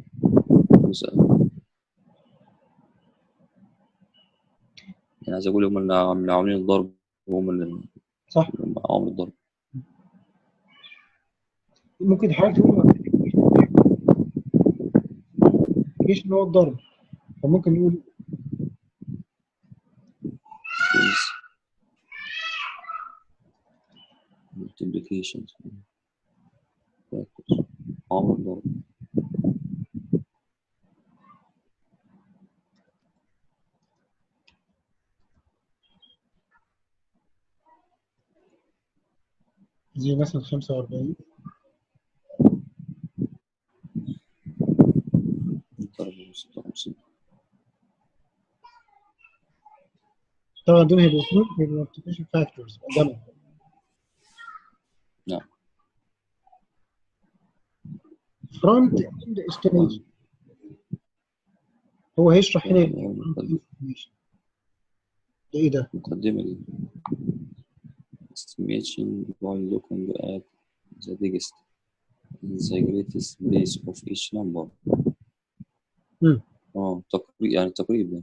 يعني عايز اقول هم اللي عاملين الضرب وهم اللي صح عاملين الضرب. ممكن حضرتك تقول ايش نوع الضرب؟ فممكن نقول multiplication factors عامل الضرب. زي مثلا 45 طبعا دول هيبقوا multiplication factors قدامهم. نعم. front end estimation هو هيشرح هنا ده ايه ده؟ مقدمة estimation while looking at the biggest the greatest place of each number. تقريبا يعني تقريبا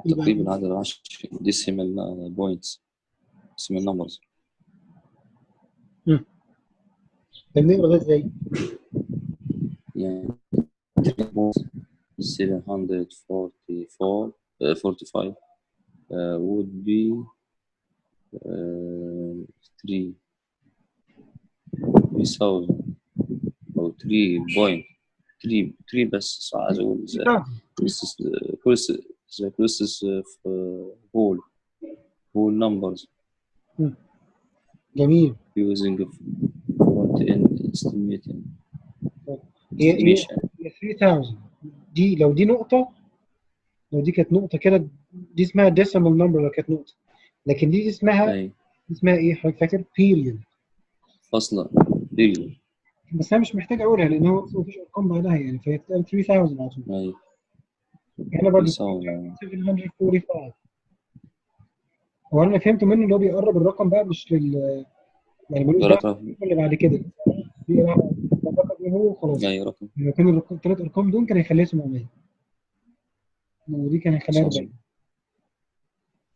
تقريبا عدد 10 decimal points decimal numbers. بنقرا ده ازاي؟ يعني 744 45 would be 3000 أو 3 بس عايز أقول closest whole numbers. جميل. using front end estimating. هي 3000 دي لو دي نقطة، لو دي كانت نقطة كده دي اسمها decimal number لو كانت نقطة، لكن دي اسمها ايه حضرتك فاكر؟ period. فاصلة period. بس انا مش محتاج اقولها لان هو مفيش ارقام بعدها يعني فهي 3000 على طول. ايوه. هنا برضه 745. هو انا فهمته منه اللي هو بيقرب الرقم بقى مش لل يعني ملوش دعوه اللي بعد كده الرقم ايه هو خلاص. ايوه رقم. لو كان الثلاث ارقام دول كان هيخليها 700 ودي كان هيخليها 40.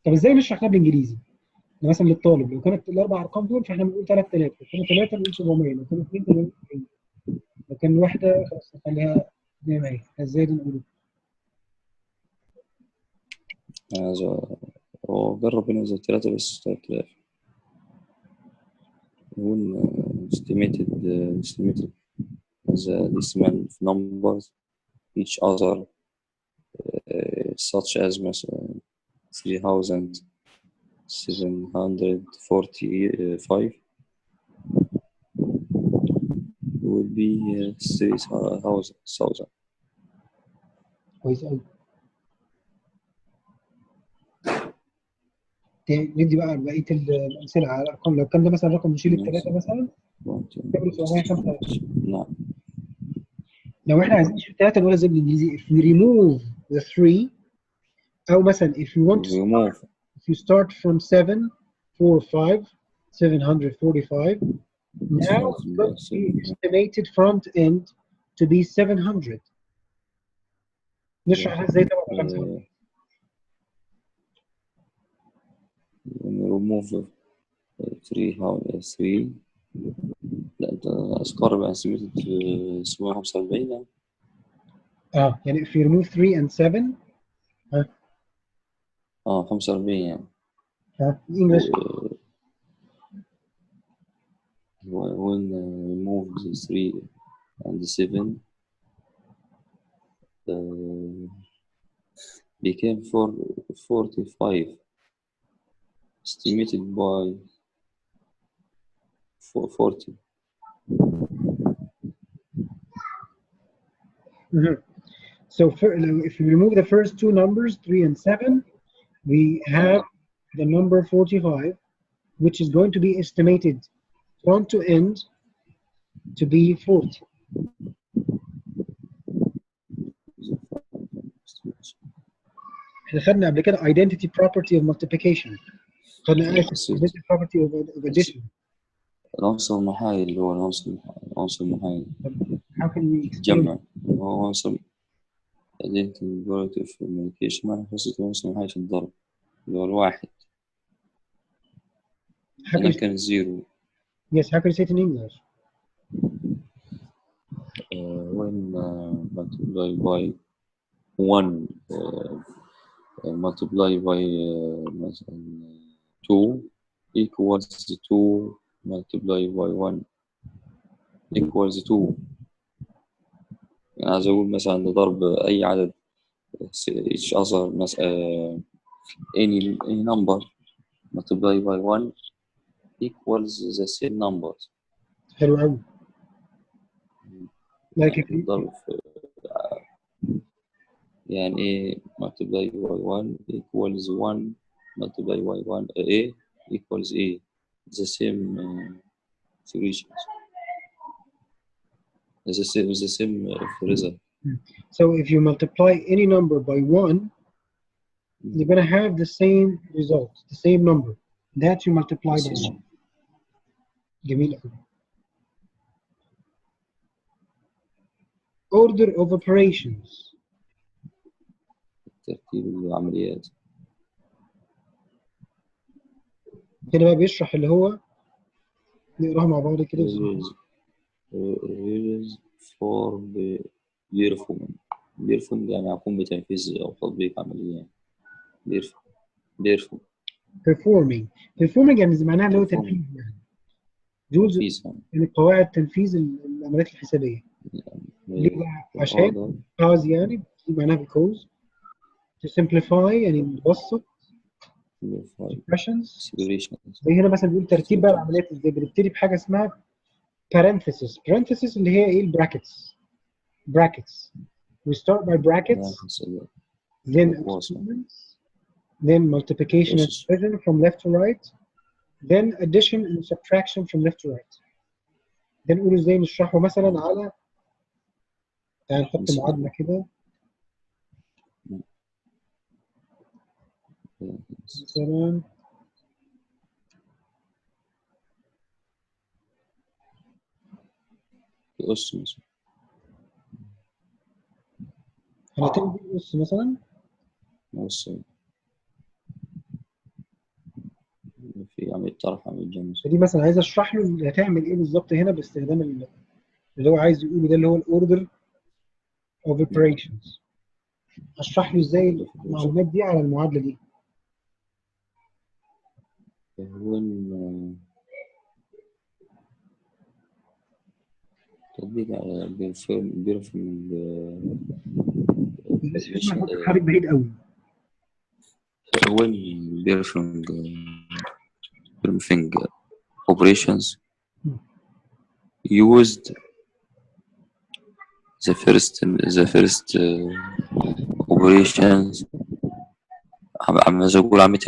طب ازاي نشرح ده بالانجليزي؟ مثلا للطالب لو كانت الاربع ارقام دول فاحنا بنقول 3000، لو كانوا 3 بنقول 700، لو كانوا 2 بنقول 200، لو كان واحده خلاص نخليها زي ما هي. ازاي دي نقوله؟ هو جرب ينزل 3 بس 3000 نقول estimated the decimal numbers each other such as مثلا 3745 would be 3000. كويس قوي. ندي بقى بقيه الامثله على الارقام. لو كان ده مثلا رقم نشيل الثلاثه مثلا نعمل 725. نعم. لو احنا عايزين نشيل الثلاثه نقولها زي بالانجليزي if we remove the 3 او مثلا if you want to remove if you start from 7 4 5 745 now it's going to be estimated front end to be 700. نشرح ازاي طبعا الرقم. remove 3 لا انت اسكار بقى سميت 745 يعني if you remove 3 and 7 45 يعني English when remove the 3 and 7 became 45 estimated by 40. So if we remove the first two numbers 3 and 7 we have the number 45 which is going to be estimated front to end to be 40. احنا خدنا قبل كده identity property of multiplication. خدنا identity property of addition. العنصر المحايد اللي هو العنصر المحايد. How can we جمع هو عنصر identity property of multiplication معنى خاصة العنصر المحايد في الضرب اللي هو الواحد. هنا كان 0. Yes, how can you say it in English? When multiplied by 1 multiplied by مثلا 2 equals 2 multiplied by 1 equals 2. يعني عايز أقول مثلا ضرب أي عدد each other مثلا any number multiplied by 1 equals the same numbers. حلو قوي. الضرب يعني A multiplied by 1 equals 1 multiplied by 1 A equals A. The same solutions. The same result. So if you multiply any number by 1, you're going to have the same result, the same number that you multiply by 1. جميل قوي. Order of operations. ترتيب العمليات. هنا بقى بيشرح اللي هو نقراها مع بعض كده. Rules for the perform يعني أقوم بتنفيذ أو تطبيق عملية. performing يعني معناها اللي هو تنفيذ يعني. rules يعني قواعد تنفيذ العمليات الحسابية. ليه بقى؟ عشان cause يعني معناها because to simplify يعني نبسط expressions. زي هنا مثلا بيقول ترتيب بقى العمليات ازاي. بنبتدي بحاجة اسمها parenthesis اللي هي ايه البراكتس. we start by brackets then exponents then multiplication and division from left to right then addition and subtraction from left to right. ده نقول ازاي نشرحه مثلا على يعني نحط معادلة كده مثلا قص مثلا هنعتبر قص مثلا قص في عملية طرح عملية جمع. دي مثلا عايز اشرح له هتعمل ايه بالظبط هنا باستخدام اللي هو عايز يقوله ده اللي هو الاوردر اوف اوبريشنز. اشرح له ازاي المعلومات دي على المعادلة دي. تطبيق على بيرفورم بس في اسمها خارج بعيد قوي. when performing operations used the first operations عايز أقول عامة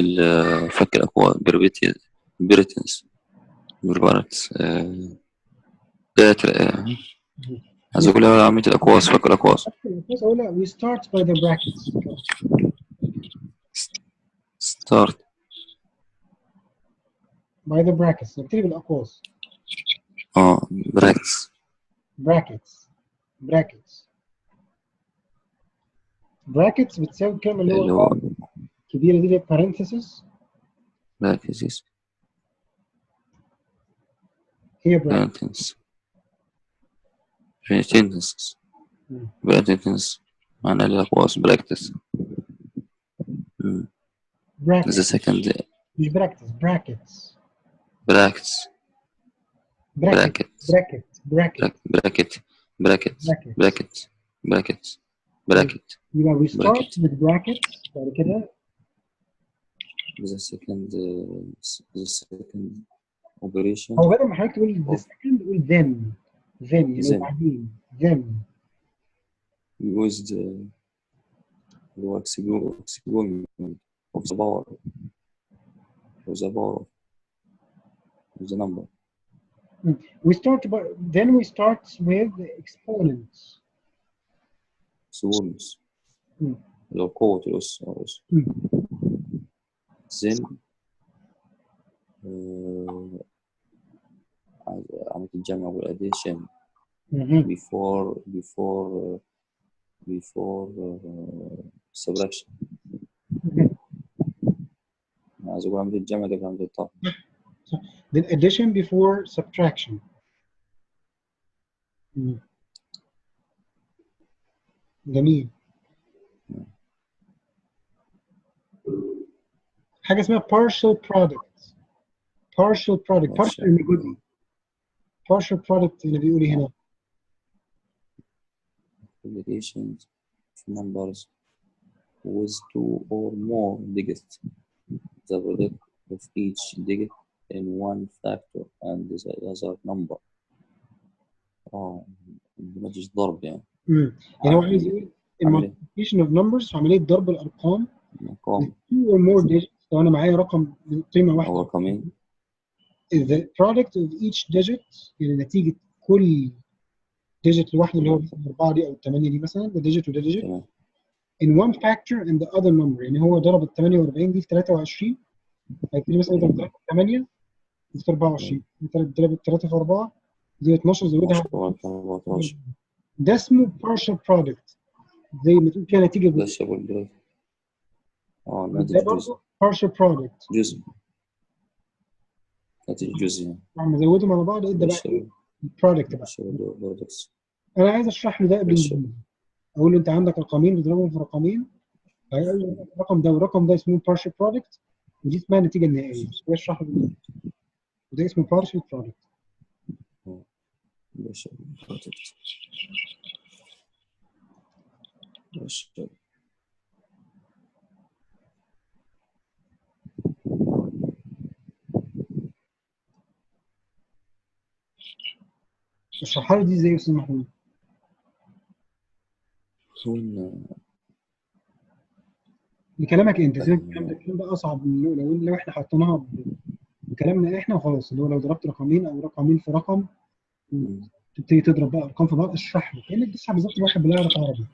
فك الأقواس بريتنس بربارت عايز أقول عامة الأقواس فك الأقواس. We start by the brackets. start by the brackets. نبتدي بالأقواس. brackets. brackets بتساوي الكلمة اللي هو الكبيرة دي parenthesis. brackets هي brackets معنى الأقواس brackets. The second مش brackets brackets يبقى we start with brackets بعد كده the second operation. هو بدل ما حضرتك تقول the second قول then يعني بعدين then used exponent of the power of the number. We start with the exponents. لو قوة الأس then عملية الجمع والaddition before subtraction. عايز أقول عملية الجمع قبل عملية الطرح. Then addition before subtraction. جميل. حاجة اسمها partial product يعني جزء. partial product اللي بيقول ايه هنا؟ Combinations of numbers with two or more digits. The product of each digit in one factor and the other number. مش ضرب يعني. يعني هو عايز يقول multiplication of numbers عملية ضرب الأرقام. two or more digits. لو أنا معايا رقم قيمة واحدة. أو رقمين. The product of each digit يعني نتيجة كل digit لوحده اللي هو 4 دي أو 8 دي مثلا ده digit وده digit. in one factor and the other number يعني هو ضرب ال 48 دي في 23 هيبتدي مثلا يضرب 3 في 8 في 24 ضرب 3 في 4 زي 12 زودها ده اسمه partial product زي ما تقول كده نتيجة جزء. ده برضه partial product نتيجة جزء لما زودهم على بعض ادى بقى ايه البرودكت بقى. انا عايز اشرح له ده بالانجليزي اقول له انت عندك رقمين بتضربهم في رقمين هيقول لي الرقم ده والرقم ده اسمه partial product ودي اسمها النتيجة النهائية. اشرح له بالانجليزي وده اسمه partial product. اشرحها له دي ازاي يا استاذ محمود؟ بكلامك انت الكلام ده اصعب من لو احنا حطيناها بكلامنا احنا وخلاص اللي هو لو ضربت رقمين او رقمين في رقم تبتدي تضرب بقى ارقام في بعض اشرح له كانك بتشرح بالظبط واحد بيعرف عربي.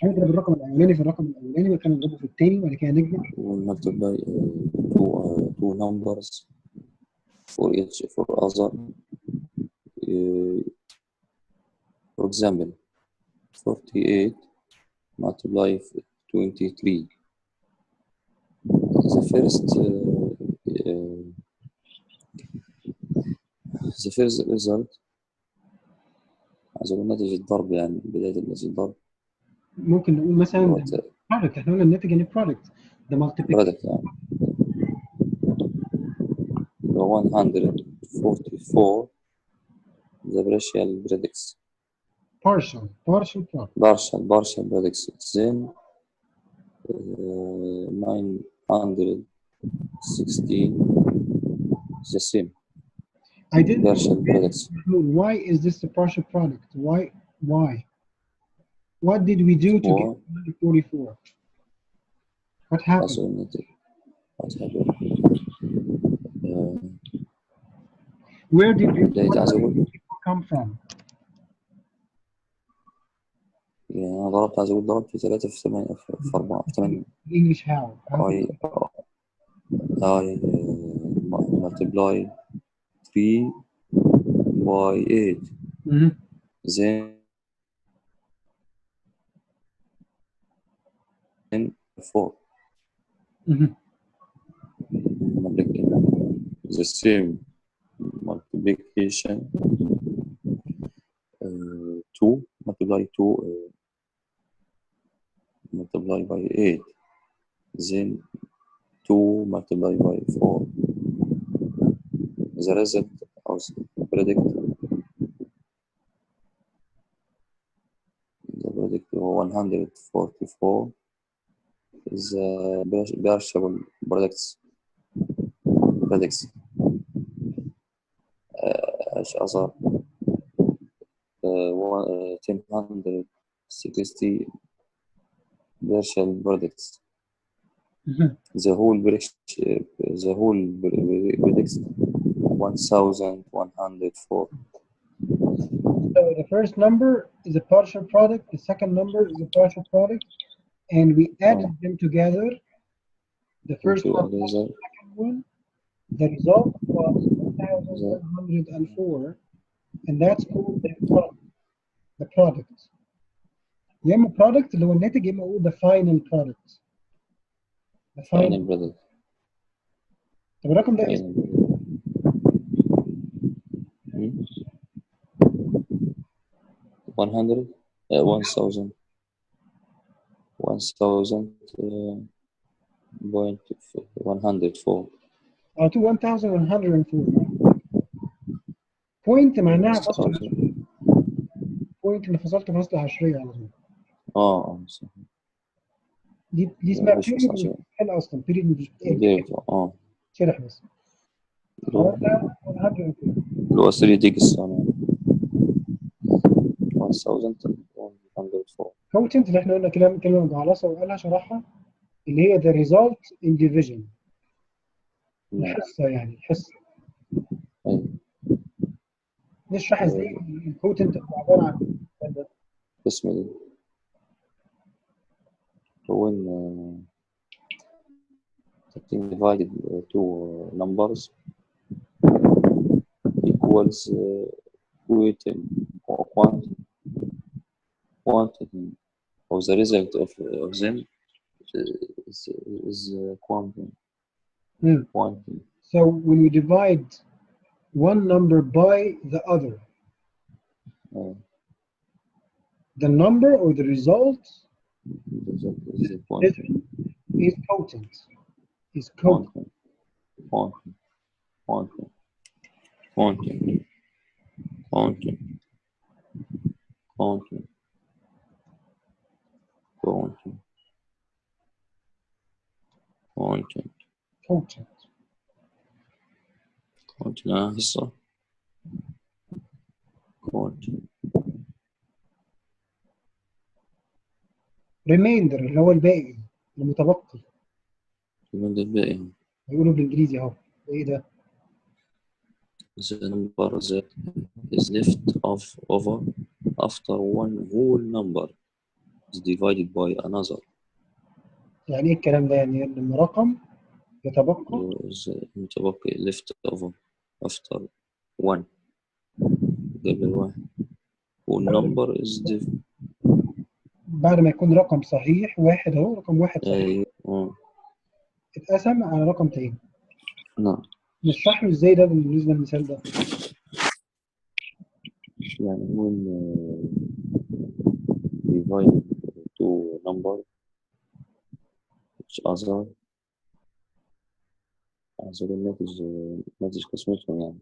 هنضرب الرقم الاولاني في الرقم الاولاني وبعد كده نضربه في الثاني وبعد كده نجمع. multiply two numbers for each for other. For example, 48 multiply 23. The first result عايز أقول ناتج الضرب يعني بداية ناتج الضرب. ممكن نقول مثلا product احنا قلنا الناتج يعني product ده multiplication. يعني 144 the partial products. partial products. Then 916 the same. I didn't partial products. Why is this a partial product? Why? What did we do to get 44? What happened? حصل الناتج. Where did بداية عايز أقول come from? يعني أنا ضربت في 3 في 8 في 4 في 8. English how? I multiply 3 by 8. Mm-hmm. Then 4. Mm-hmm. The same multiplication 2 multiply 2 multiply by 8, then 2 multiply by 4. The result of predict the predict 144 is perishable products as other 1060 perishable products. Mm-hmm. The whole predicts 1104. So the first number is a partial product, the second number is a partial product, and we added them together. The first one plus the second one. The result was 1104, and that's called the product. يا اما product اللي هو الناتج، يا اما اقول the final product. The final product. طب الرقم ده اسمه 1000 1000 point 104. على طول 1104. بوينت معناها فصل عشرية. بوينت اللي فصلت فصل عشرية على طول. صح. دي اسمها بيريد مش بتتقال اصلا. بيريد مش بتتقال. شرح بس. اللي هو 3 ديجس 1104. كوتنت اللي احنا قلنا كلمة مجعلصة وقالها شرحها، اللي هي the result in division. الحصة يعني الحصة. نشرح ازاي الكوتنت عبارة عن ايه. اسمه ايه؟ هو divided two numbers equals quantity of the result of them is quantity. So when we divide one number by the other, the number or the result is quotient. Is quotient. remainder اللي هو الباقي المتبقي. الباقي هيقولوا بالانجليزي اهو. ايه ده؟ The number that is left over after one whole number is divided by another. يعني ايه الكلام ده؟ يعني لما رقم يتبقى متبقي left over after one قبل واحد والنمبر is different. بعد ما يكون رقم صحيح واحد اهو، رقم واحد صحيح اتقسم على رقم تاني. نعم. نشرح له ازاي ده بالنسبه للمثال ده. يعني هو divide two number each other عايز اقول ناتج قسمتهم يعني.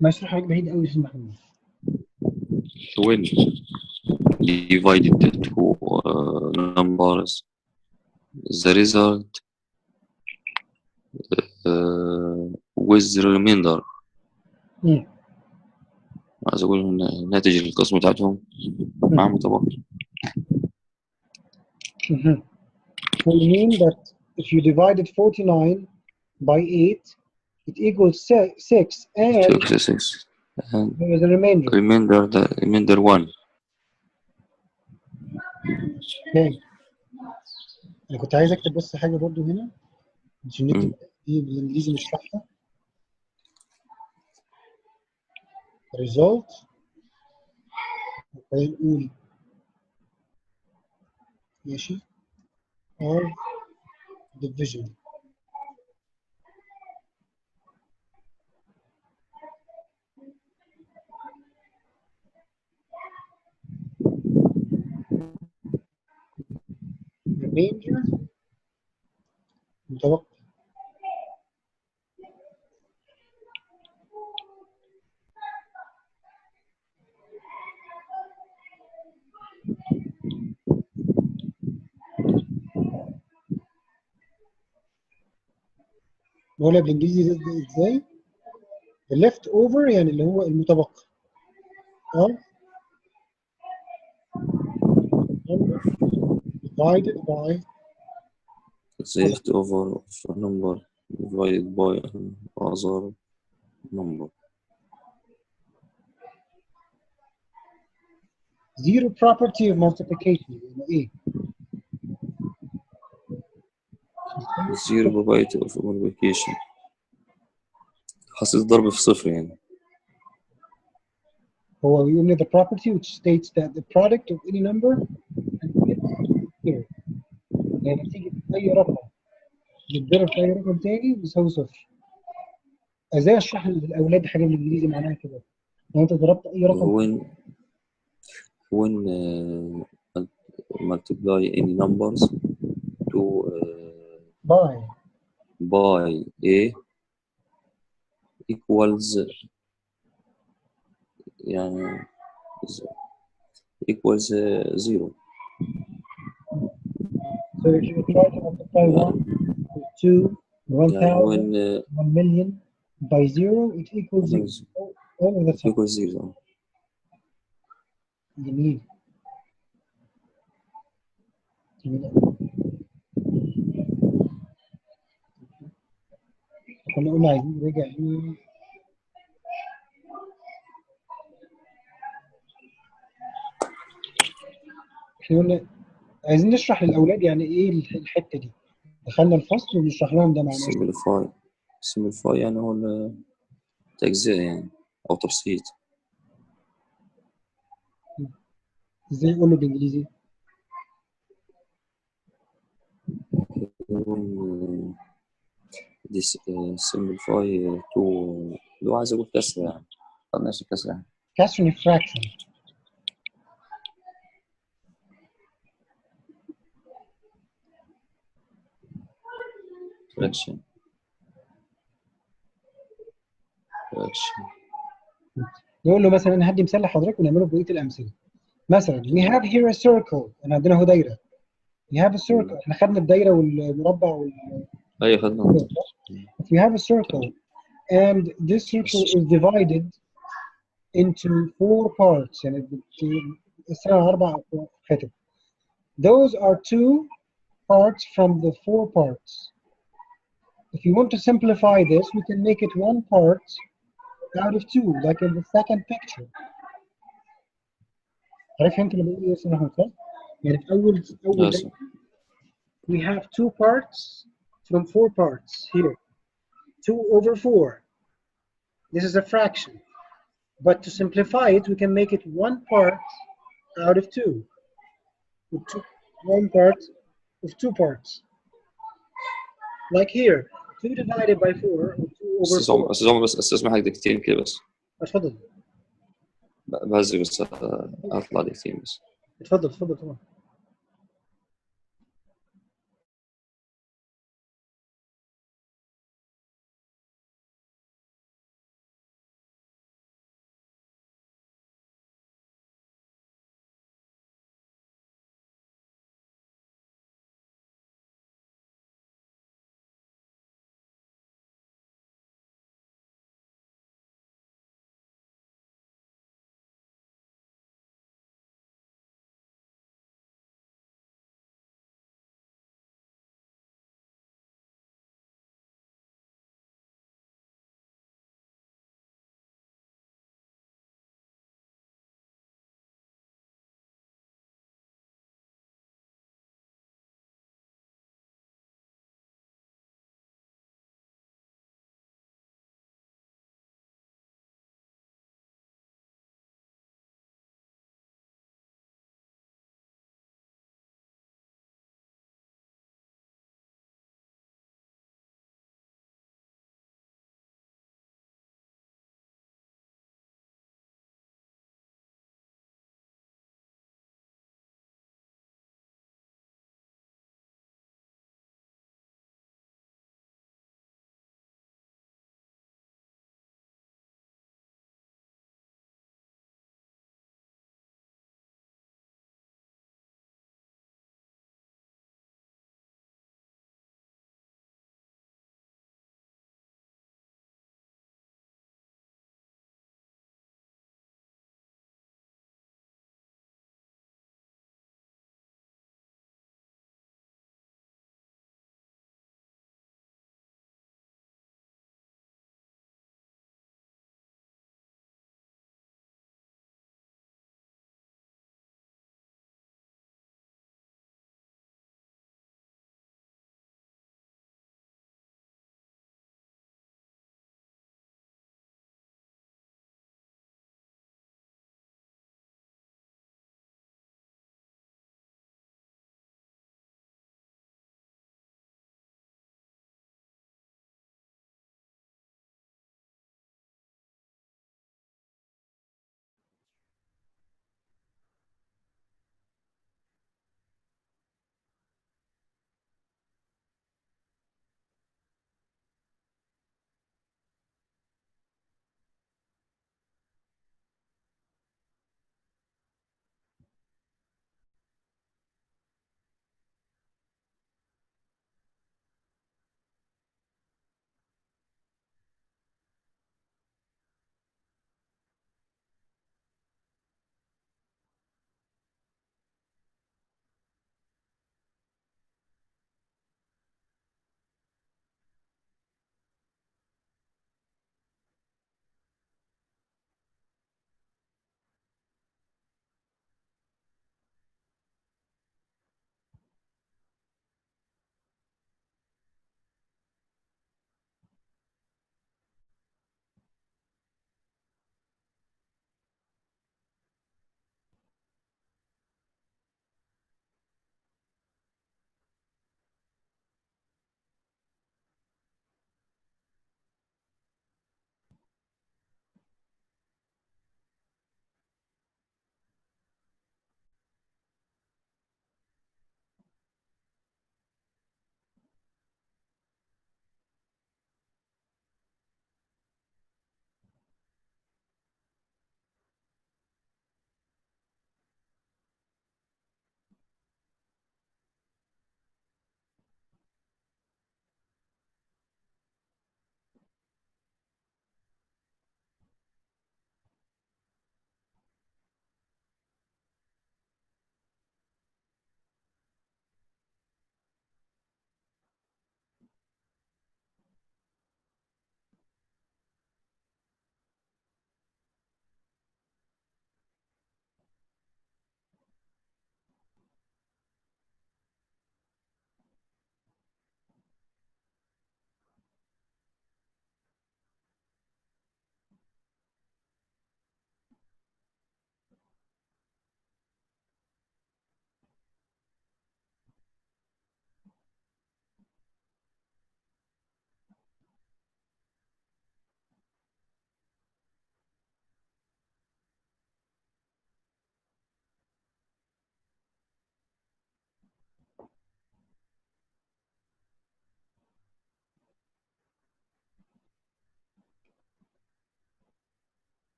ما اشرح حاجه بعيد قوي يا استاذ محمود. when divided two numbers the result with the remainder. عايز اقول ناتج القسم بتاعتهم مع متبقي. will mean that if you divided 49 by 8, it equals 6, and 6 and there is a remainder. remainder 1. Okay. انا كنت عايز اكتب بس حاجه برضو هنا عشان نكتب ايه بالانجليزي نشرحها. result هنقول ماشي of division. remainder متوقع. نقولها بالانجليزي ازاي؟ the left over يعني اللي هو المتبقي of number divided by left over of a number divided by other number. zero property of multiplication يعني ايه؟ zero property of multiplication. حصيلة ضرب في صفر يعني. هو بيقول لي the property which states that the product of any number and zero. يعني بتيجي في اي رقم يتضرب في اي رقم تاني بيساوي صفر. ازاي اشرح للاولاد حاجه بالانجليزي معناها كده؟ لو انت ضربت اي رقم when multiply any numbers to by a equals يعني equals 0. So if you try to multiply 1 with 2, 1,000, 1 million by 0, it equals 0. All of the time. Equals 0. جميل. كنا قلنا عايزين نرجع هنا. احنا قلنا عايزين نشرح للاولاد يعني ايه الحته دي. دخلنا الفصل ونشرح لهم ده معناه simplify يعني هو التجزئة يعني أو تبسيط. ازاي اقول له بالانجليزي؟ this simplify to لو عايز أقول كسرة يعني ماشي كسرة. كسر يعني fraction. fraction. نقول له مثلا انا هدي مثال لحضرتك ونعمله بقيه الامثله. مثلا we have here a circle. انا عندنا اهو دايره. we have a circle. احنا خدنا الدايره والمربع ايوه خدنا. if we have a circle and this circle is divided into 4 parts يعني بتقسمها 4 حتت. Those are 2 parts from the 4 parts. If you want to simplify this, we can make it 1 part out of 2, like in the second picture. عارف انت اللي بقول ايه يا استاذ محمود صح؟ يعني في اول we have 2 parts from 4 parts here. 2 over 4. This is a fraction. But to simplify it, we can make it 1 part out of 2. With 1 part of 2 parts. Like here, 2 divided by 4 or 2 over 4. أستاذ عمر بس استسمح لك دقيقتين كده بس. اتفضل. بهزك بس هطلع دقيقتين بس. اتفضل طبعا.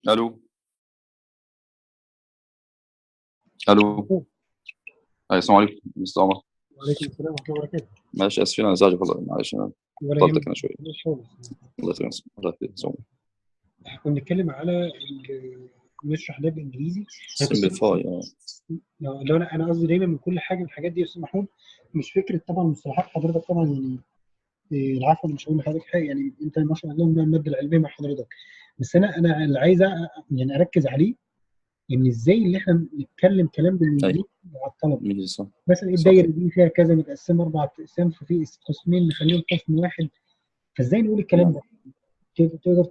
الو الو. السلام عليكم مستر عمر. وعليكم السلام ورحمه الله وبركاته. معلش اسفين انا ازعاج والله، معلش انا طلتك انا شويه. الله يخليك. الله يخليك. كنا بنتكلم على نشرح ده بالانجليزي. سمبليفاي. لو انا قصدي دايما من كل حاجه من الحاجات دي يا استاذ محمود، مش فكره طبعا مصطلحات حضرتك طبعا يعني العفو مش هقول لحضرتك حاجه، يعني انت ما شاء الله الماده العلميه مع حضرتك، بس انا اللي عايز يعني اركز عليه ان ازاي اللي احنا نتكلم كلام بالانجليزي مع الطلبه. مثلا الدايره دي فيها كذا متقسمه 4 اقسام، ففي قسمين نخليهم قسم واحد، فازاي نقول الكلام ده؟ تقدر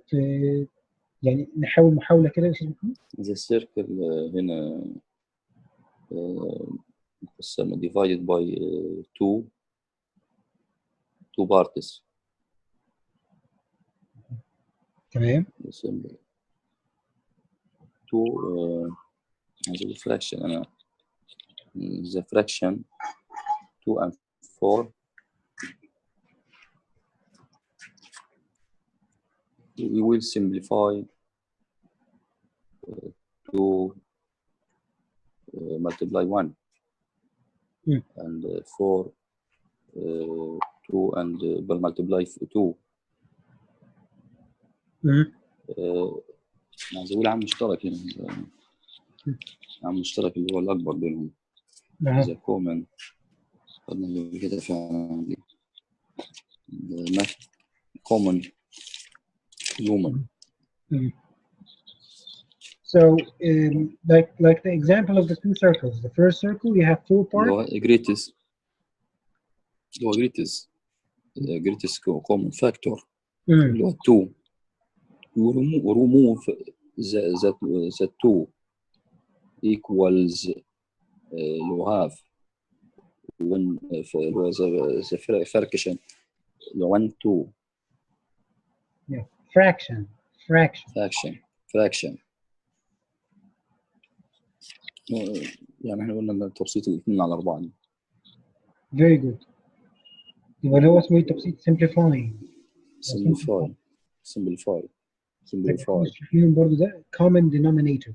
يعني نحاول محاوله كده يا استاذ محمود؟ The circle هنا مقسمة divided by two parts. تمام. two the fraction أنا the fraction 2 and 4 we will simplify 2 multiply 1 and 4 2 and multiply 2. عايز اقول عامل مشترك هنا، عامل مشترك اللي هو الاكبر بينهم. اذا كومن خدنا كده فعلا دي common human. So, like the example of the two circles, the first circle you have 4 parts. اللي هو greatest common factor اللي هو 2. You remove the 2 equals you have when the fraction 1 2. Yeah, fraction. يعني احنا قلنا تبسيط الاثنين على 4. Very good. يبقى اللي هو اسمه ايه تبسيط؟ simplifying. فيهم برضه ده common denominator.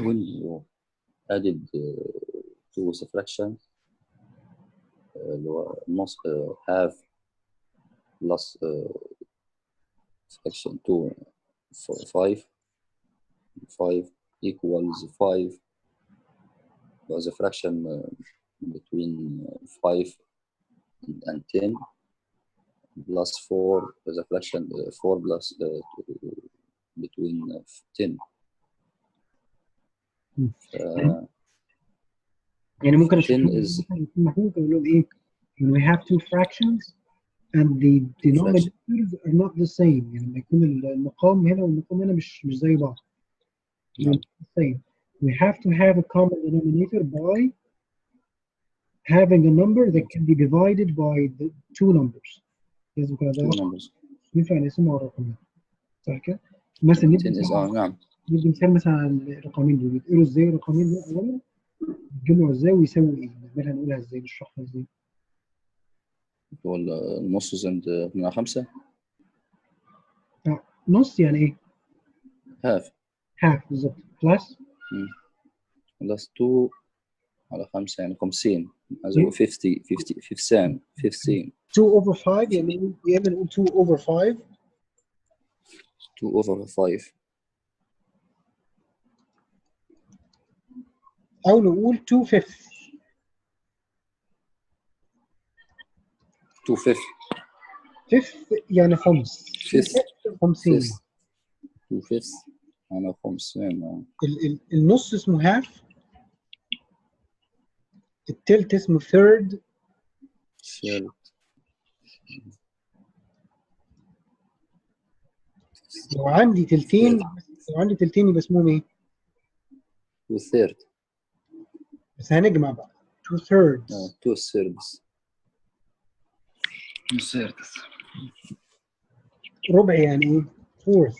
when you added to the fraction اللي هو نص half plus fraction 2 5 equals 5 was a fraction between 5 and 10 plus 4 is a fraction 4 plus between 10. يعني ممكن اشوف ممكن اقول لهم ايه؟ when we have two fractions and the denominators are not the same، يعني لما يكون المقام هنا والمقام هنا مش زي بعض. same. We have to have a common denominator by having a number that can be divided by the two numbers. لازم كده ده ينفع نقسمه على الرقمين، صح كده؟ مثلا ندي مثال مثلا على الرقمين دول يتقروا ازاي؟ الرقمين دول اولا يتجمعوا ازاي ويساووا ايه؟ نقولها ازاي؟ نشرحها ازاي؟ هو النص زائد 2 على 5. نص يعني ايه؟ half بالظبط. plus 2 على 5 يعني 50. عايز اقول 15. 2 over 5 يعني يا اما نقول 2 over 5. 2 over 5 او نقول 2 fifths. 2 fifth يعني خمس. 50. 2 fifths يعني 50. النص اسمه half، التلت اسمه third. لو عندي تلتين يبقى اسمهم ايه؟ 2 third. بس هنجمع بقى 2 thirds. 2 thirds. ربع يعني ايه؟ fourth.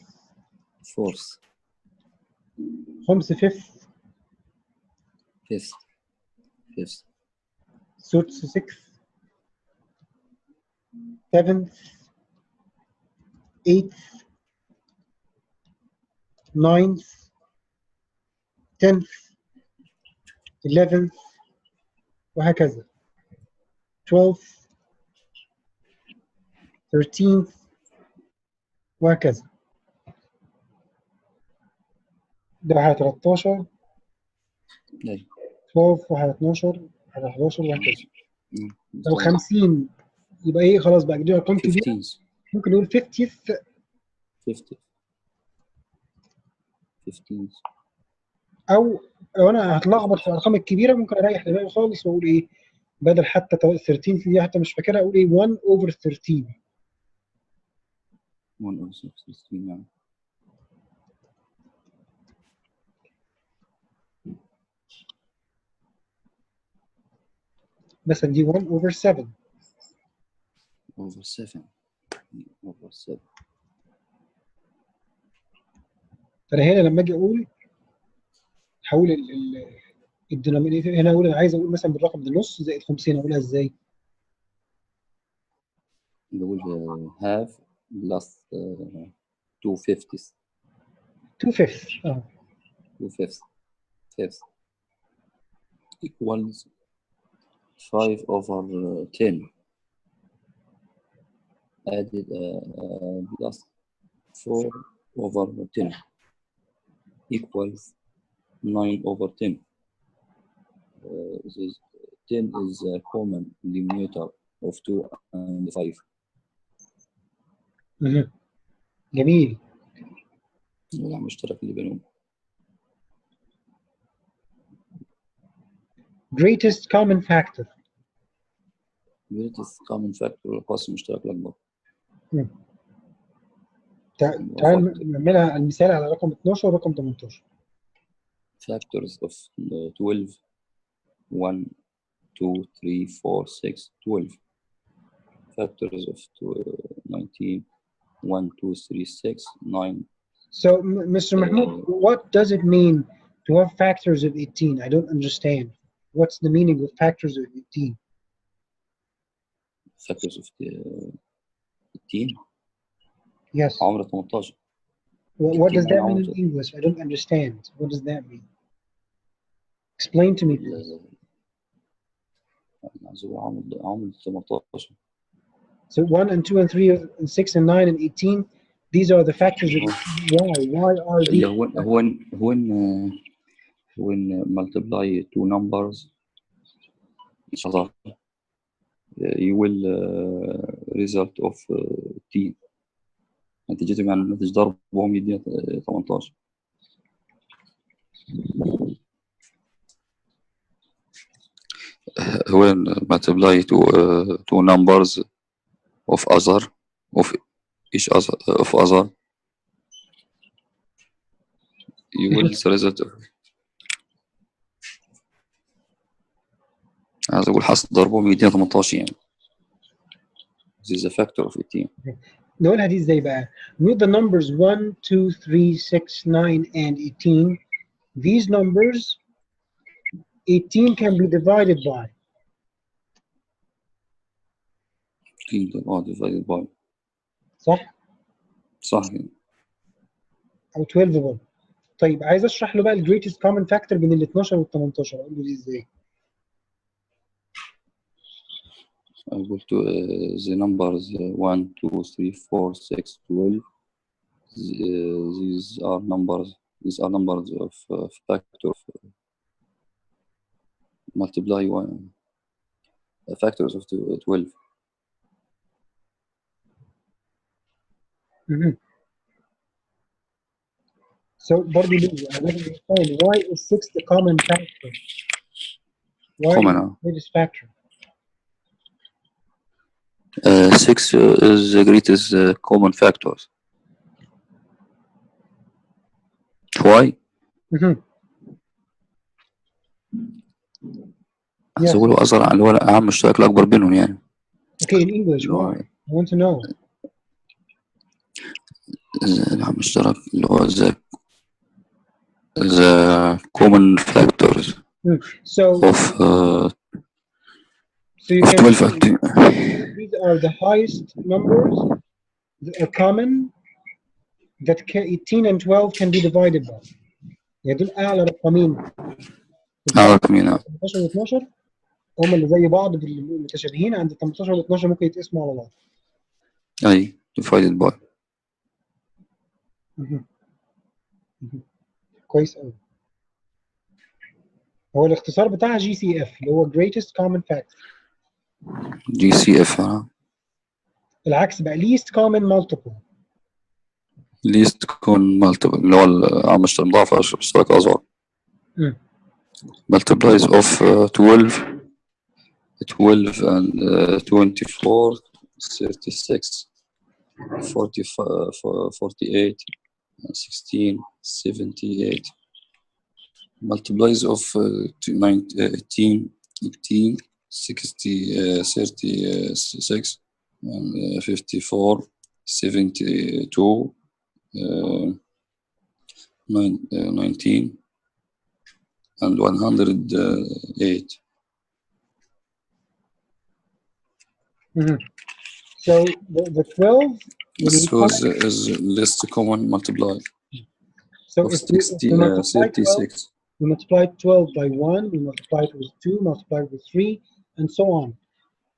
خمس fifth. fifth, sixth, seventh, eighth, ninth, 10th, 11th وهكذا 12th 13th وهكذا. ده على 13 أيوة. 12 وعلى 12 على 11 وهكذا. لو مستوعب. 50 يبقى ايه خلاص بقى دي ارقام كبيره 15th ممكن نقول 50th 15th او لو انا هتلخبط في الارقام الكبيره ممكن اريح دماغي خالص واقول ايه بدل حتى 13 دي حتى مش فاكرها اقول ايه 1 over 13 1 over 16 يعني. مثلا دي 1 over 7 over 7 over 7. فانا هنا لما اجي اقول هقول الدينامينيتور هنا اقول انا عايز اقول مثلا بالرقم ده نص زائد 50 اقولها ازاي؟ نقول half plus 2 fifths 2 fifths 2 fifths equals 5 over 10 added plus 4 over 10 equals 9 over 10. This 10 is a common denominator of 2 and 5. جميل. المشترك اللي بينهم. greatest common factor. greatest common factor القاسم المشترك الأكبر. تعال نعملها المثال على رقم 12 ورقم 18. factors of 12 1 2 3 4 6 12 factors of 19 1 2 3 6 9. So Mr. Mahmoud, what does it mean to have factors of 18? I don't understand. What's the meaning of factors of 18? factors of 18 Yes. عمر 18. What does that mean in English? I don't understand. What does that mean? Explain to me, please. عمر 18. So 1 and 2 and 3 and 6 and 9 and 18, these are the factors of why are these? When multiply two numbers each other, you will result of t. نتيجتهم يعني نتيجة ضربهم يدينا 18. When multiply two numbers of each other, you will result of. عايز أقول حسب ضربهم يدينا 18 يعني. This is a factor of 18. نقولها دي ازاي بقى؟ With the numbers 1, 2, 3, 6, 9, and 18, these numbers 18 can be divided by. 18 divided by. صح؟ صح. أو 12 by. طيب عايز اشرح له بقى ال greatest common factor بين ال 12 وال 18 اقول له دي ازاي؟ I will to the numbers 1, 2, 3, 4, 6, 12. These are numbers of factor of multiply one factors of 12. So برضه ليه؟ I don't understand why is 6 the common factor? Why common, is the greatest factor? 6 is the greatest common factors. Why? Yes. أقوله أصغر عن الورق أهم مشترك الأكبر بينهم يعني. Okay, in English, why? I want to know. المشترك اللي هو the common factors So you of can 12 these are the highest numbers that are common that 18 and 12 can be divided by. يعني دول اعلى رقمين. 18 و 12 هم اللي زي بعض بالمتشابهين، عند 18 و 12 ممكن يتقسموا على بعض. اي divided by. كويس قوي. هو الاختصار بتاعها GCF اللي هو Greatest Common Factor. GCF العكس بقى Least Common Multiple. least common multiple اللي هو العامل المضاعف اشتراك اصغر. multiplies of 12 and 24 36 45 48 16 78 multiplies of 18 60 36 54 72 19 and 108. So the 12 is least common multiply. So of if we multiply 36. We multiply 12 by 1, we multiply it with 2, multiply it with 3, and so on.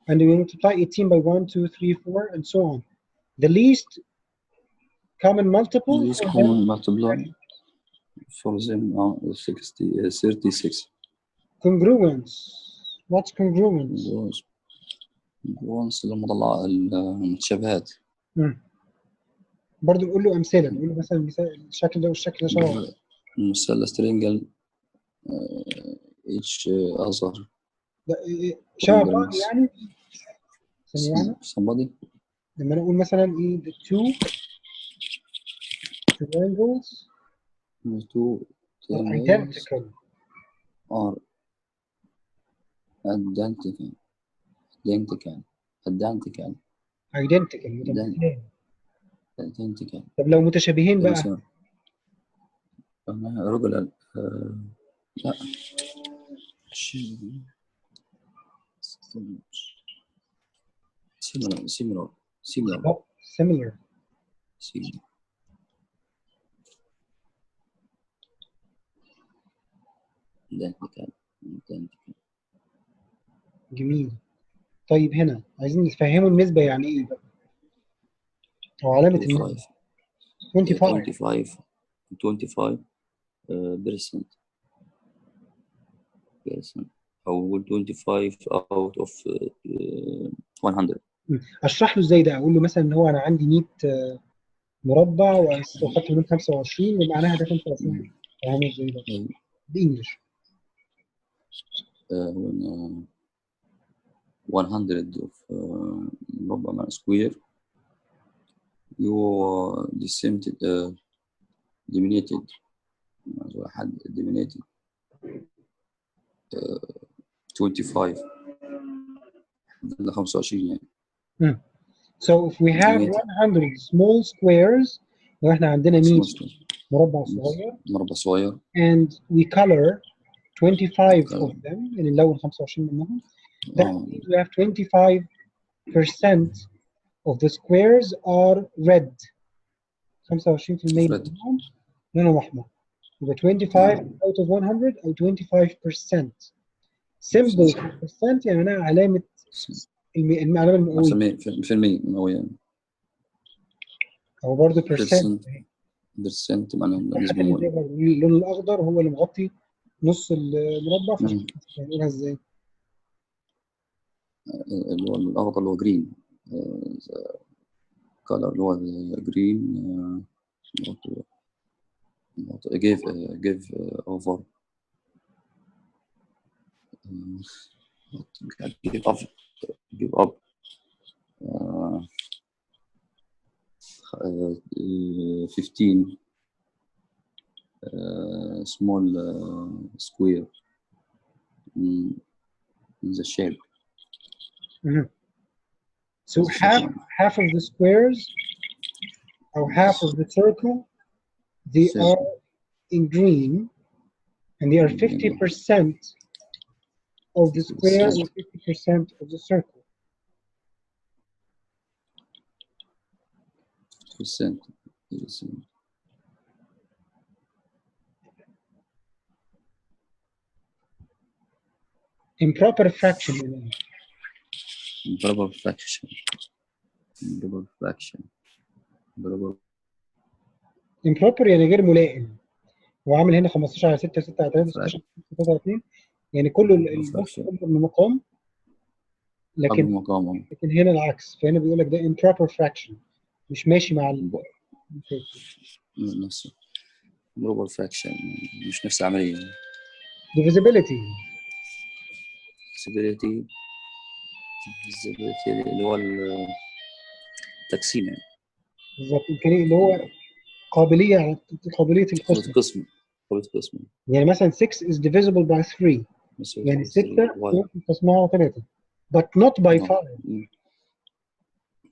And we multiply 18 by 1, 2, 3, 4, and so on. The least common multiple for them 36. Congruence. What's congruence? congruence المضلع المتشابهات. برضه نقول له أمثلة، نقول له مثلا الشكل ده والشكل ده شبه بعض. مثلث ترينجل each أصغر. شبه بعض يعني. somebody. لما نقول مثلا إيه the two triangles are identical. are identical. طب لو متشابهين بقى؟ regular لا similar. جميل. طيب هنا عايزين نفهموا النسبة يعني ايه بقى؟ او علامة النسبة. 25% او 25 out of 100. اشرح له ازاي ده؟ اقول له مثلا ان هو انا عندي 100 مربع واخدت منهم 25 يبقى معناها ده 25. فاهمه ازاي ده؟ بالانجلش. 100 of مربع مع square you eliminated واحد eliminated 25 25 يعني. So if we have 100 small squares لو احنا عندنا 100 مربع صغير and we color 25 of them يعني نلون 25 منهم that means we have 25% of the squares are red 25% منهم لونهم احمر يبقى 25 out of 100 أو 25%. symbol percent يعني معناها علامة العلامة المئوية. في المية مئوية. أو برضه percent. percent معناها نسبة مئوية. اللون الأخضر هو اللي مغطي نص المربع فنقولها إزاي؟ اللي هو الأخضر اللي هو green. color اللي هو green give over give up 15 small square in the shape. So half of the squares or half of the circle they are in green and they are 50% of the square or 50% of the circle. percent. Improper fraction. Improper fraction. Improper fraction. improper يعني غير ملائم. وعامل هنا 15 على 6 6 على 3 16 33 يعني كله البسط اكبر من المقام، لكن هنا العكس، فهنا بيقول لك ده improper fraction مش ماشي مع نفسه improper fraction مش نفس العملية. divisibility اللي هو التقسيم يعني. بالظبط، إمكانية اللي هو قابلية القسم. يعني مثلا 6 is divisible by 3 يعني 6 ممكن تقسمها على 3 but not by 5.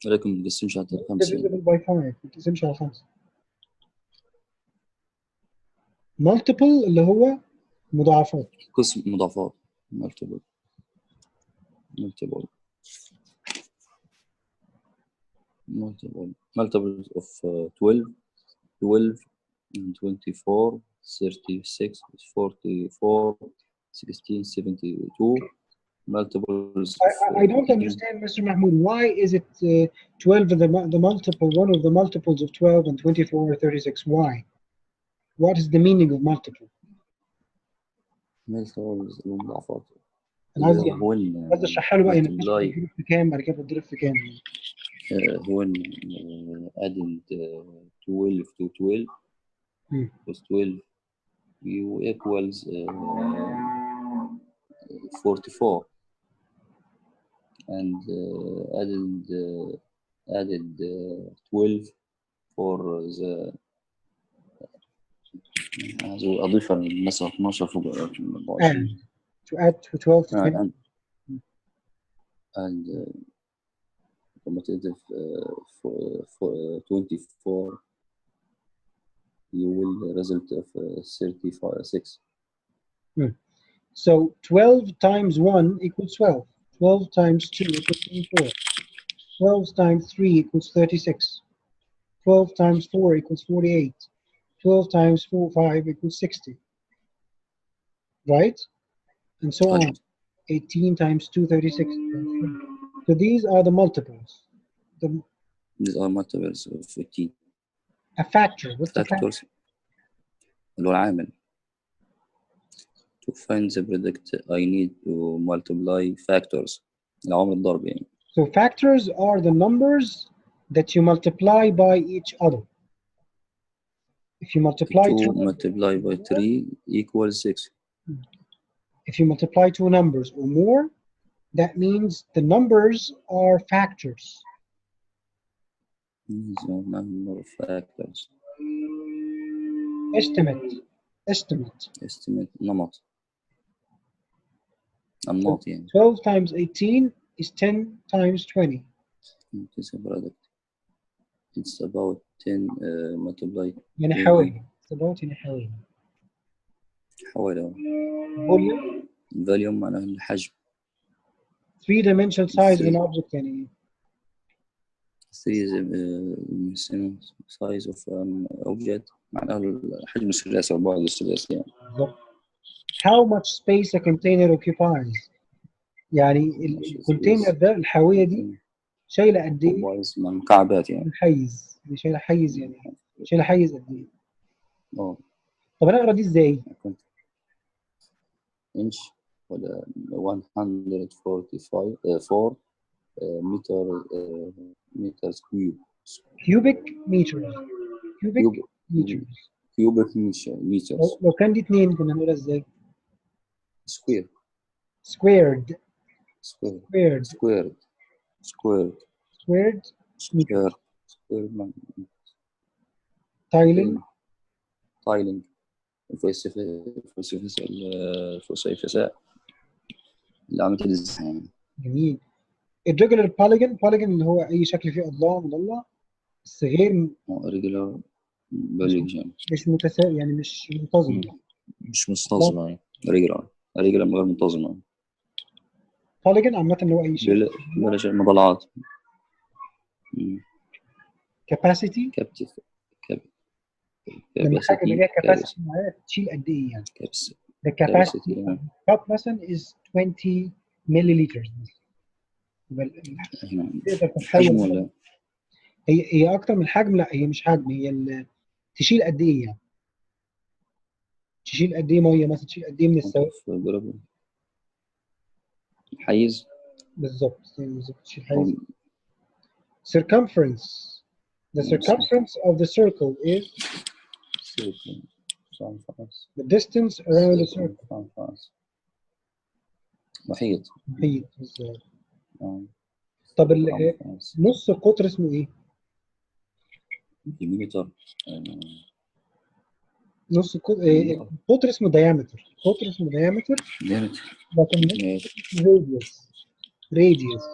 ولكن ما بتقسمش على 5. divisible by 5 ما بتقسمش على 5. multiple اللي هو مضاعفات. قسم مضاعفات. multiple multiples of 12 and 24 36 44 16 72 multiples. I don't understand, Mr. Mahmoud. Why is it 12 the multiple, one of the multiples of 12 and 24 or 36? Why? What is the meaning of multiple? multiples المضاعفات. أنا عايز أشرح له بقى يعني بتضرب في كام بعد كده بتضرب في كام. when adding 12 to 12 plus 12 you equals 44 and added 12 for the أضيف المسألة 12 فوق 24 to add to 12 to 20 and commutative for 24 you will result of 36. So 12 times 1 equals 12. 12 times 2 equals 24. 12 times 3 equals 36. 12 times 4 equals 48. 12 times 5 equals 60. Right? And so on. 18 times 2, 36. So these are the multiples. These are multiples of 18. A factor. What's the factor? اللي هو العامل. To find the product I need to multiply factors. العوامل الضرب يعني. So factors are the numbers that you multiply by each other. If you multiply 2 multiplied by 3 equals 6. If you multiply two numbers or more, that means the numbers are factors. These are number of factors. Estimate نمط. So 12 times 18 is 10 times 20. It is a product. It's about 10 multiplied. يعني حوالي. It's about يعني حوالي. حوالي. Volume معناه الحجم. 3-dimensional size of an object يعني. 3 size of an object معناه الحجم الثلاثي أو البعد الثلاثي يعني. How much space a container occupies. يعني الكونتينر ده الحاوية دي شايلة قد ايه؟ مكعبات يعني. حيز، شايلة حيز يعني شايلة حيز قد ايه؟ طب انا اقرا دي ازاي؟ انش ولا 144 متر كيوب. كيوبيك متر. كيوبيك متر. لو كان دي 2 كنا نقولها ازاي؟ سكوير. سكويرد. تايلينج. الفسيفساء اللي عملت الديزاين. جميل. الريجولار بوليجون اللي هو اي شكل فيه اضلاع مضلع بس غير ريجولار بوليجون مش متساوي يعني مش منتظم. مش منتظمة. ريجولار من غير منتظمة. polygon عامة اللي هو أي شيء. بلاش المضلعات. capacity لما حاجة يبقى ليها capacity معينة تشيل قد إيه يعني. the capacity of the cup مثلا is 20 milliliters. تقدر حجم تتحول. ولا هي أكتر من حجم، لا هي مش حجم، هي تشيل قد إيه يعني. تشيل قد إيه مية مثلا، تشيل قد إيه من السوائل. حيز. بالظبط تشيل حيز. circumference. The circumference of the circle is the distance around the circle. محيط. بالظبط. طب نص القطر اسمه ايه؟ مليمتر. نص القطر اسمه diameter. القطر اسمه diameter. لكن radius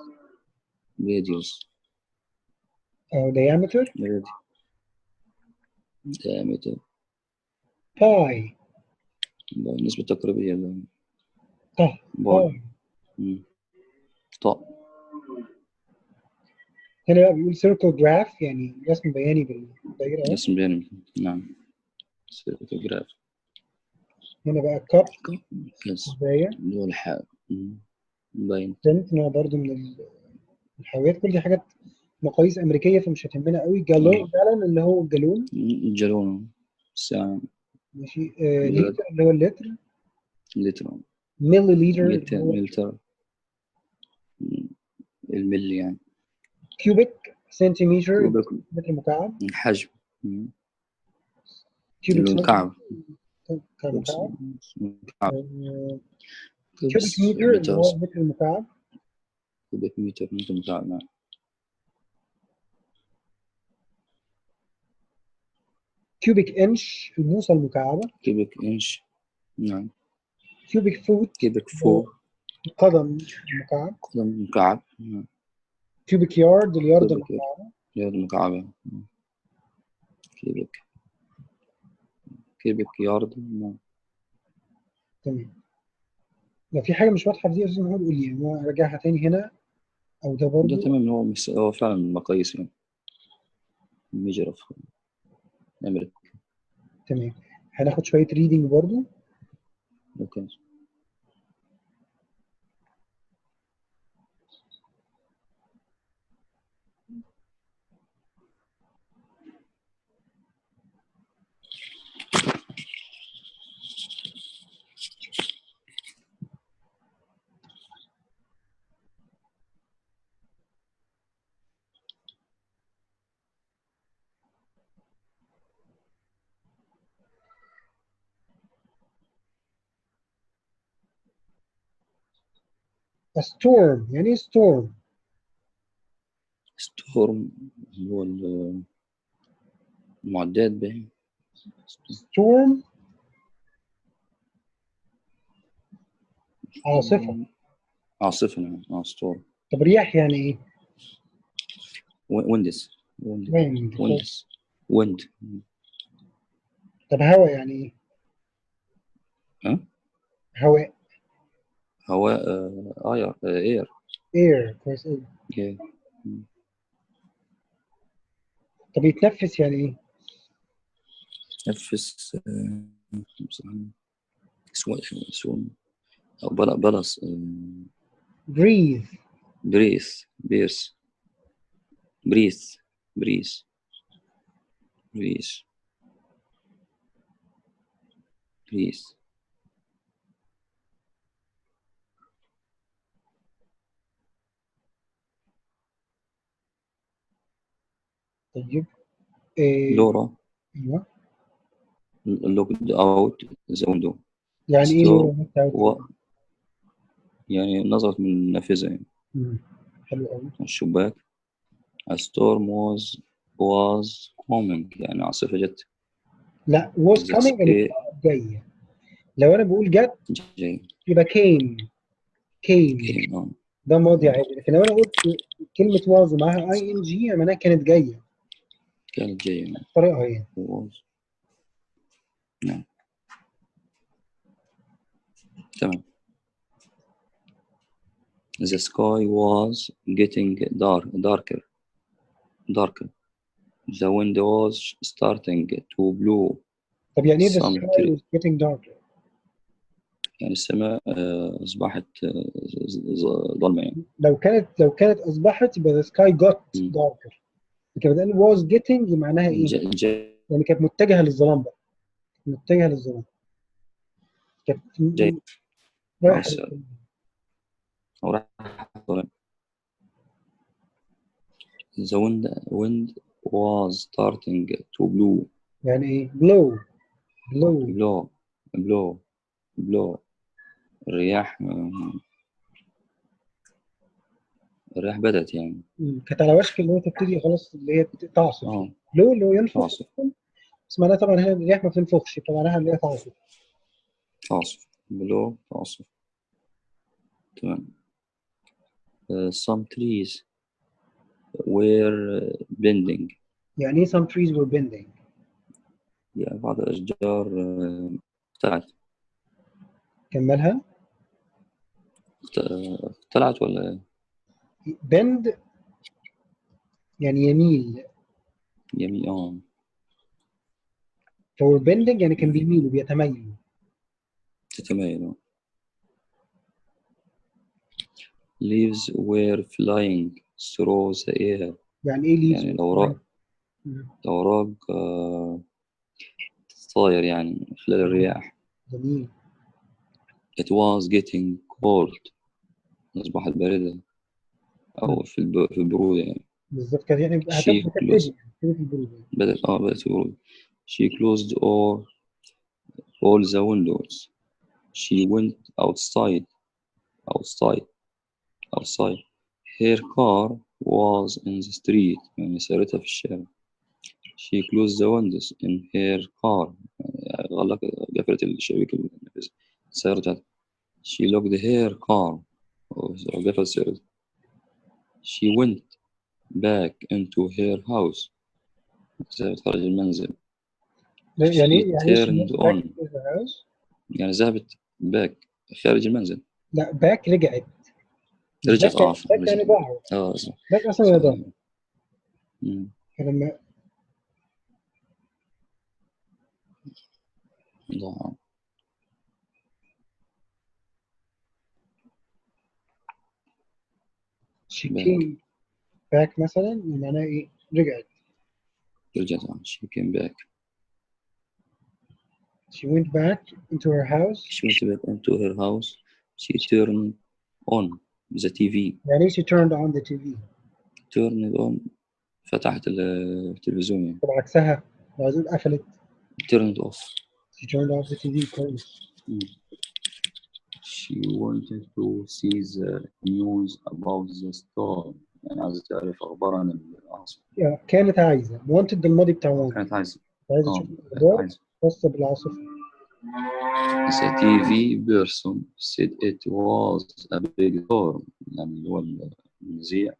أو diameter. باي. النسبة التقريبية. باي. طاء. هنا بقى بيقول circle graph يعني رسم بياني بالدائرة. رسم بياني، نعم. circle graph. هنا بقى cup. كوباية. اللي هو الحاء. باين. نوع برضه من الحاويات. كل دي حاجات مقاييس أمريكية فمش هتهمنا قوي. جالون اللي هو الجالون. الجالون ساعة. ماشي. لتر اللي هو اللتر. مليليتر. الملي يعني. كيوبيك سنتيمتر متر مكعب. الحجم. كيوبيك مكعب. مكعب. كيوبيك متر اللي هو متر مكعب. كيوبيك متر مكعب. نعم. كيوبيك انش البوصة المكعبة. كيوبيك انش. نعم. كيوبيك فوت. قدم مكعب. كيوبيك يارد اليارد المكعبة. يارد مكعبة. كيوبيك يارد. نعم. تمام. لو في حاجة مش واضحة في دي يا أستاذ محمود قول لي، أنا أراجعها تاني هنا أو ده برضه. ده تمام. هو فعلا مقاييس يعني. ميجر اوف امريكا. تمام. هناخد شوية ريدنج برضه. اوكي. ستورم يعني ايه ستورم؟ ستورم هو المعدات به. ستورم عاصفة. نعم. ستورم. طب رياح يعني ايه؟ ويندز. ويند. طب هواء يعني ايه؟ هواء. اير. كويس قوي. طب يتنفس يعني ايه؟ يتنفس. أو بلس. breathe. بريس. طيب. لورا. ايوه. لوكد اوت ذا ويندو. يعني ايه لورا؟ يعني نظرت من النافذة يعني. حلو قوي. الشباك. A storm was coming يعني عاصفة جت. لا was coming يعني جاية. لو أنا بقول جت يبقى came. ده ماضي عادي. لكن لو أنا قلت كلمة was ومعاها ing يعني معناها كانت جاية. طريقها هي. نعم. تمام. The sky was getting darker. The wind was starting to blow. طب يعني ايه the sky was getting darker؟ يعني السماء أصبحت ظلمة يعني. لو كانت أصبحت يبقى the sky got darker. لكن بدل was getting معناها إيه؟ يعني كانت متجهة للظلام بقى. متجهة للظلام. كانت رايحة للظلام. The wind was starting to blow. يعني إيه؟ blow. الرياح بدأت يعني. كانت على وشك اللي هي تبتدي خلاص اللي هي تعصف. blow اللي هو ينفخ. بس معناها طبعا هنا الرياح ما بتنفخش فمعناها اللي هي تعصف. تعصف. تمام. Some trees were bending. يعني ايه some trees were bending؟ يعني بعض الأشجار اختلعت. كملها. اختلعت ولا bend يعني يميل. فهو bending يعني كان بيميل وبيتميل. تتميل. Leaves were flying through the air. يعني ايه leaves؟ يعني الأوراق تطاير يعني خلال الرياح. جميل. It was getting cold. أصبحت باردة أو في البرودة يعني. بالظبط كده يعني هتبدأ في البرودة. بدأت في البرودة. She closed all the windows. She went outside. Her car was in the street. يعني سيارتها في الشارع. She closed the windows in her car. قفلت الشبابيك السيارة بتاعتها. She locked her car. وقفلت سيارتها. She went back into her house. ذهبت خارج المنزل. يعني turned on. يعني ذهبت back خارج المنزل. لا باك رجعت. رجعت باك يعني ظهر. باك اصلا هي ظهر. فلما she came back مثلا معناها ايه؟ رجعت. she came back. She went back into her house. She turned on the TV. يعني she turned on the TV. turned on فتحت التلفزيون يعني. طب عكسها لو عايزين قفلت. turned off. She turned off the TV. كويس. She wanted to see the news about the storm. يعني عايزة تعرف أخبار عن العاصفة. كانت عايزة. wanted الماضي بتاع wanted. كانت عايزة تشوف الأخبار خاصة بالعاصفة. The TV person said it was a big storm. يعني اللي هو المذيع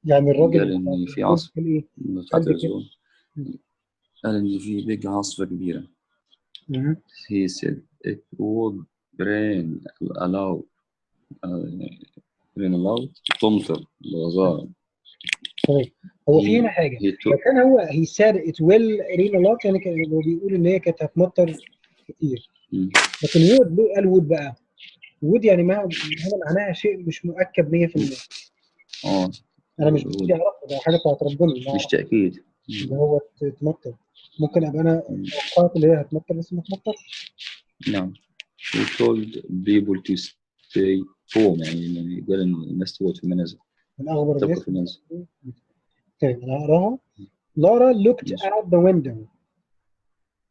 يعني الراجل قال إن في عاصفة. قال إن في بيج عاصفة كبيرة. He said it would rain aloud. تمطر الغزارة. طيب هو في هنا حاجة لو كان هو he said it will rain a lot يعني كان هو بيقول إن هي كانت هتمطر كتير. لكن would ليه قال would بقى؟ would يعني هنا معناها شيء مش مؤكد 100%. أنا مش بدي أعرف ده حاجة بتاعت ربنا. مش تأكيد. اللي هو تمطر. ممكن أبقى أنا توقعت اللي هي هتمطر بس ما تمطرش. نعم. He told people to stay home يعني قال إن الناس تقعد في المنازل. من أخبر الناس. طيب أنا هقراها. لارا looked out the window.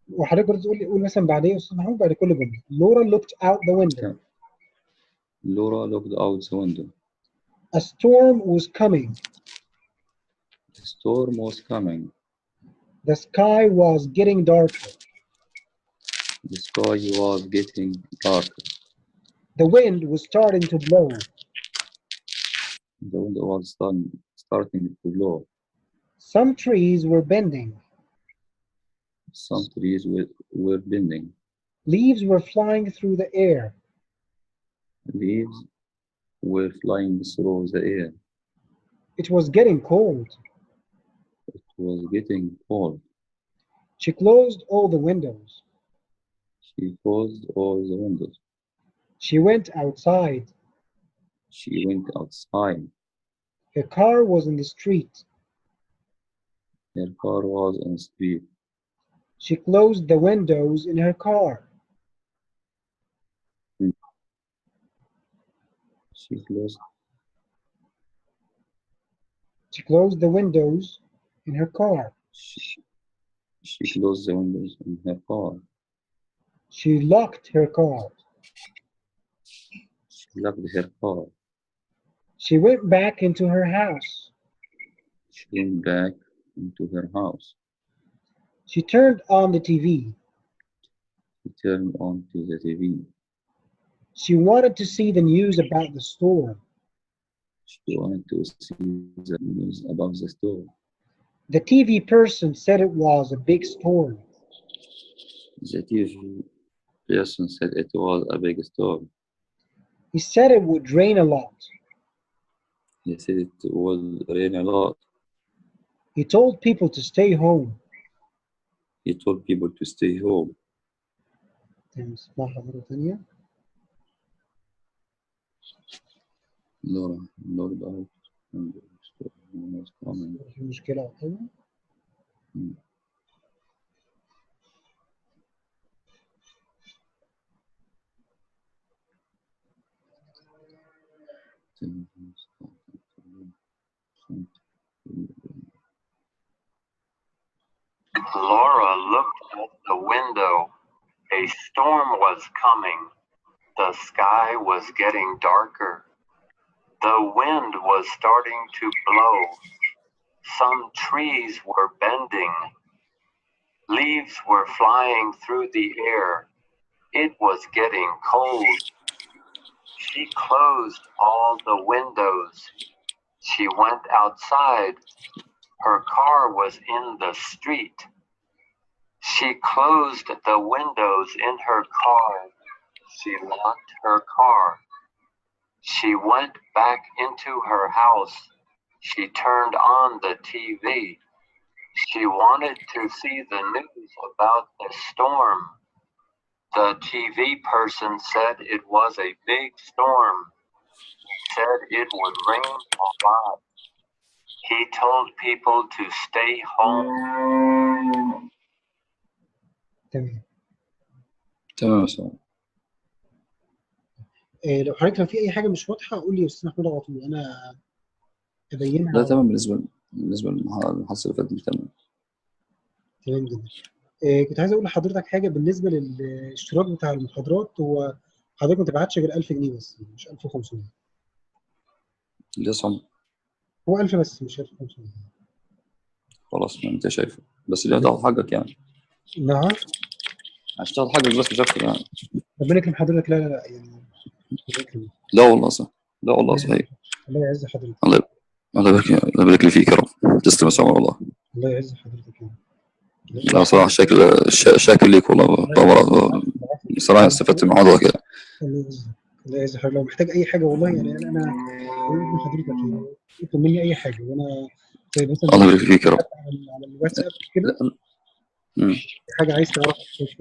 وحضرتك برضه قول مثلا بعد إيه يا أستاذ محمود بعد كل جملة. لورا looked out the window. Laura looked out the window. A storm was coming. The storm was coming. The sky was getting darker. The sky was getting darker. The wind was starting to blow. The wind was starting to blow. Some trees were bending. Some trees were bending. Leaves were flying through the air. Leaves were flying through the air. It was getting cold. It was getting cold. She closed all the windows. She closed all the windows. She went outside. She went outside. Her car was in the street. Her car was on the street. She closed the windows in her car. She closed. She closed the windows in her car. She closed the windows in her car. She locked her car. She locked her car. She went back into her house. She went back into her house. She turned on the TV. She turned on to the TV. She wanted to see the news about the storm. She wanted to see the news about the storm. The TV person said it was a big storm. The TV person said it was a big storm. He said it would rain a lot. He said it would rain a lot. He told people to stay home. He told people to stay home. نسمعها مرة ثانية. Lord out. في مشكلة أو حاجة؟ Laura looked out the window. A storm was coming. The sky was getting darker. The wind was starting to blow. Some trees were bending. Leaves were flying through the air. It was getting cold. She closed all the windows. She went outside. Her car was in the street. She closed the windows in her car. She locked her car. She went back into her house. She turned on the TV. She wanted to see the news about the storm. The TV person said it was a big storm. He said it would rain a lot. He told people to stay home. تمام صح. لو حضرتك لو في أي حاجة مش واضحة قول لي يا أستاذ محمود على طول أنا أبينها. لا تمام بالنسبة للمحادثة اللي فاتت تمام. تمام جدا. كنت عايز أقول لحضرتك حاجة بالنسبة للاشتراك بتاع المحاضرات. هو حضرتك ما تبعتش غير 1000 جنيه بس مش 1500. ليه صم؟ هو 1000 بس مش 1500. خلاص ما أنت شايفه بس اللي هتاخد حقك يعني. نعم. هشتغل حقك بس مش أكتر يعني. ربنا يكرم حضرتك. لا يعني. لا والله صح. لا والله صحيح. الله يعز حضرتك. الله يبارك لي فيك يا رب. تسلم يا عمر والله. الله يعز حضرتك يعني. لا صراحة شاكر ليك والله. صراحة استفدت من الموضوع كده. الله يعز حضرتك. لو محتاج أي حاجة والله يعني أنا بقول حضرتك يعني اطلب مني أي حاجة وأنا زي مثلا الله يبارك فيك يا رب. على الواتساب كده. حاجة عايز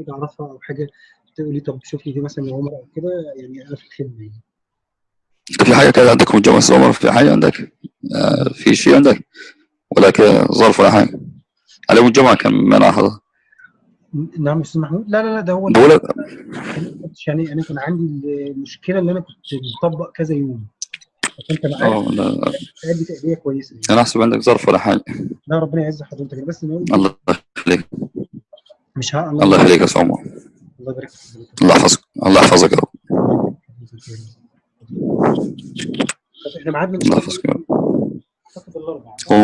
تعرفها أو حاجة تقول لي طب شوف لي دي مثلا يا عمر أو كده يعني أنا في الخدمة يعني. في حاجة كده عندك مجمع عمر؟ في حاجة عندك؟ في شيء عندك ولا كده ظرف ولا حاجة؟ على الجمعة كان منع حضرتك؟ نعم أستاذ محمود. لا ده هو يعني أنا كان عندي المشكلة اللي أنا كنت مطبق كذا يوم فأنت معاك أدي تأدية كويسة يعني. أنا أحسب عندك ظرف ولا حاجة. لا ربنا يعز حضرتك بس الله يخليك. مش ها الله يخليك يا عمر. الله يبارك فيك. الله يحفظك. الله يحفظك يا رب. احنا ميعادنا الله يحفظك يا رب. هو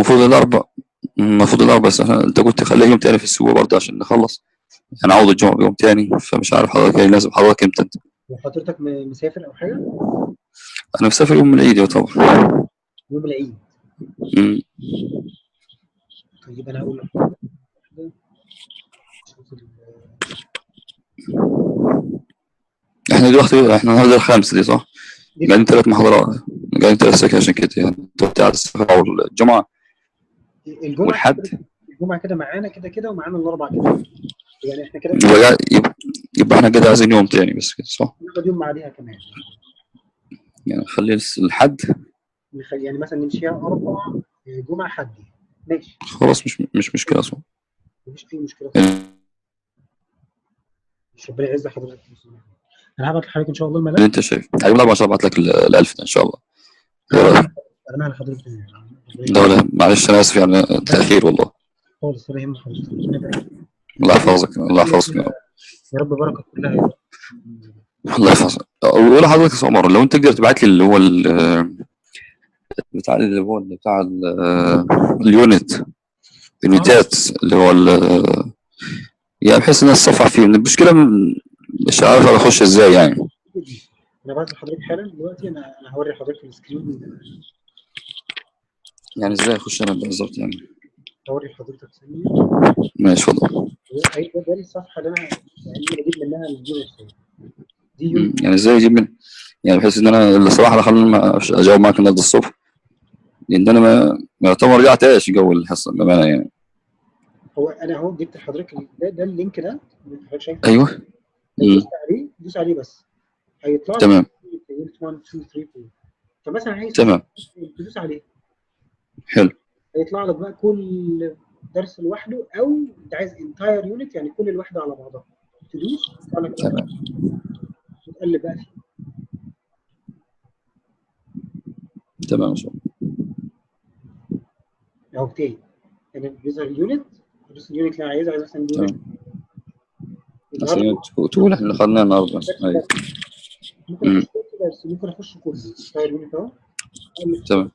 المفروض الأربع بس أنت قلت خليه يوم تاني في الأسبوع برضه عشان نخلص. أنا عاوز الجمعة بيوم تاني فمش عارف حضرتك لازم حضرتك إمتى أنت؟ وحضرتك مسافر أو حاجة؟ أنا مسافر يوم العيد يعتبر. يوم العيد. طيب أنا هقول لك احنا النهارده الخامس دي صح؟ قاعدين 3 محاضرات، قاعدين 3 سكن عشان كده يعني. انت بتاع السبت والجمعه والحد. الجمعه كده معانا كده ومعانا الاربع كده، يعني احنا كده يبقى احنا كده عايزين يوم تاني بس كده صح؟ ناخد يوم بعديها كمان، يعني نخلي الحد، يعني مثلا نمشيها اربع جمعه حد، ماشي خلاص مش مشكله صح؟ مفيش اي مشكله. ربنا يعز حضرتك. انا هبعت لحضرتك ان شاء الله الملف اللي انت شايف هيبقى عشان ابعت لك ال1000 ان شاء الله. انا لحضرتك ده ولا معلش انا اسف يعني التاخير والله خالص، ولا يهم حضرتك. الله يحفظك الله يحفظك يا رب بركه كلها يا رب. الله يحفظك. ولا حضرتك يا عمر لو انت تقدر تبعت لي اللي هو بتاع اليونت اليونتات اللي هو يعني بحيث ان الصفحه فيه المشكله مش عارف اخش ازاي يعني. انا بعت لحضرتك حالا دلوقتي، انا هوري حضرتك السكرين. يعني ازاي اخش انا بالظبط يعني؟ هوري حضرتك ثانيه. ماشي اتفضل. ده الصفحه اللي انا يعني بجيب منها اليونت دي يعني ازاي اجيب من، يعني بحيث ان انا الصراحه لا خليني اجاوب معاك النهارده الصبح، لان انا ما يعتبر رجعت ايش جو الحصه بامانه يعني. هو انا اهو جبت لحضرتك ده اللينك ده اللي حضرتك شايفه. ايوه. دوس عليه بس هيطلع لك تمام. 1 2 3 4. فمثلا عايز تمام. تدوس عليه، حلو. هيطلع لك بقى كل درس لوحده، او انت عايز انتاير يونت يعني كل الوحده على بعضها، تدوس يطلع لك تمام. وتقلب بقى فيه. تمام. اهو بتاعي يعني بيظهر اليونت، تدوس اليونت اللي انا عايز مثلا يونت عشان تقول احنا خدناه النهارده. ممكن اخش كده، بس ممكن اخش كله انتاير يونت اهو. تمام.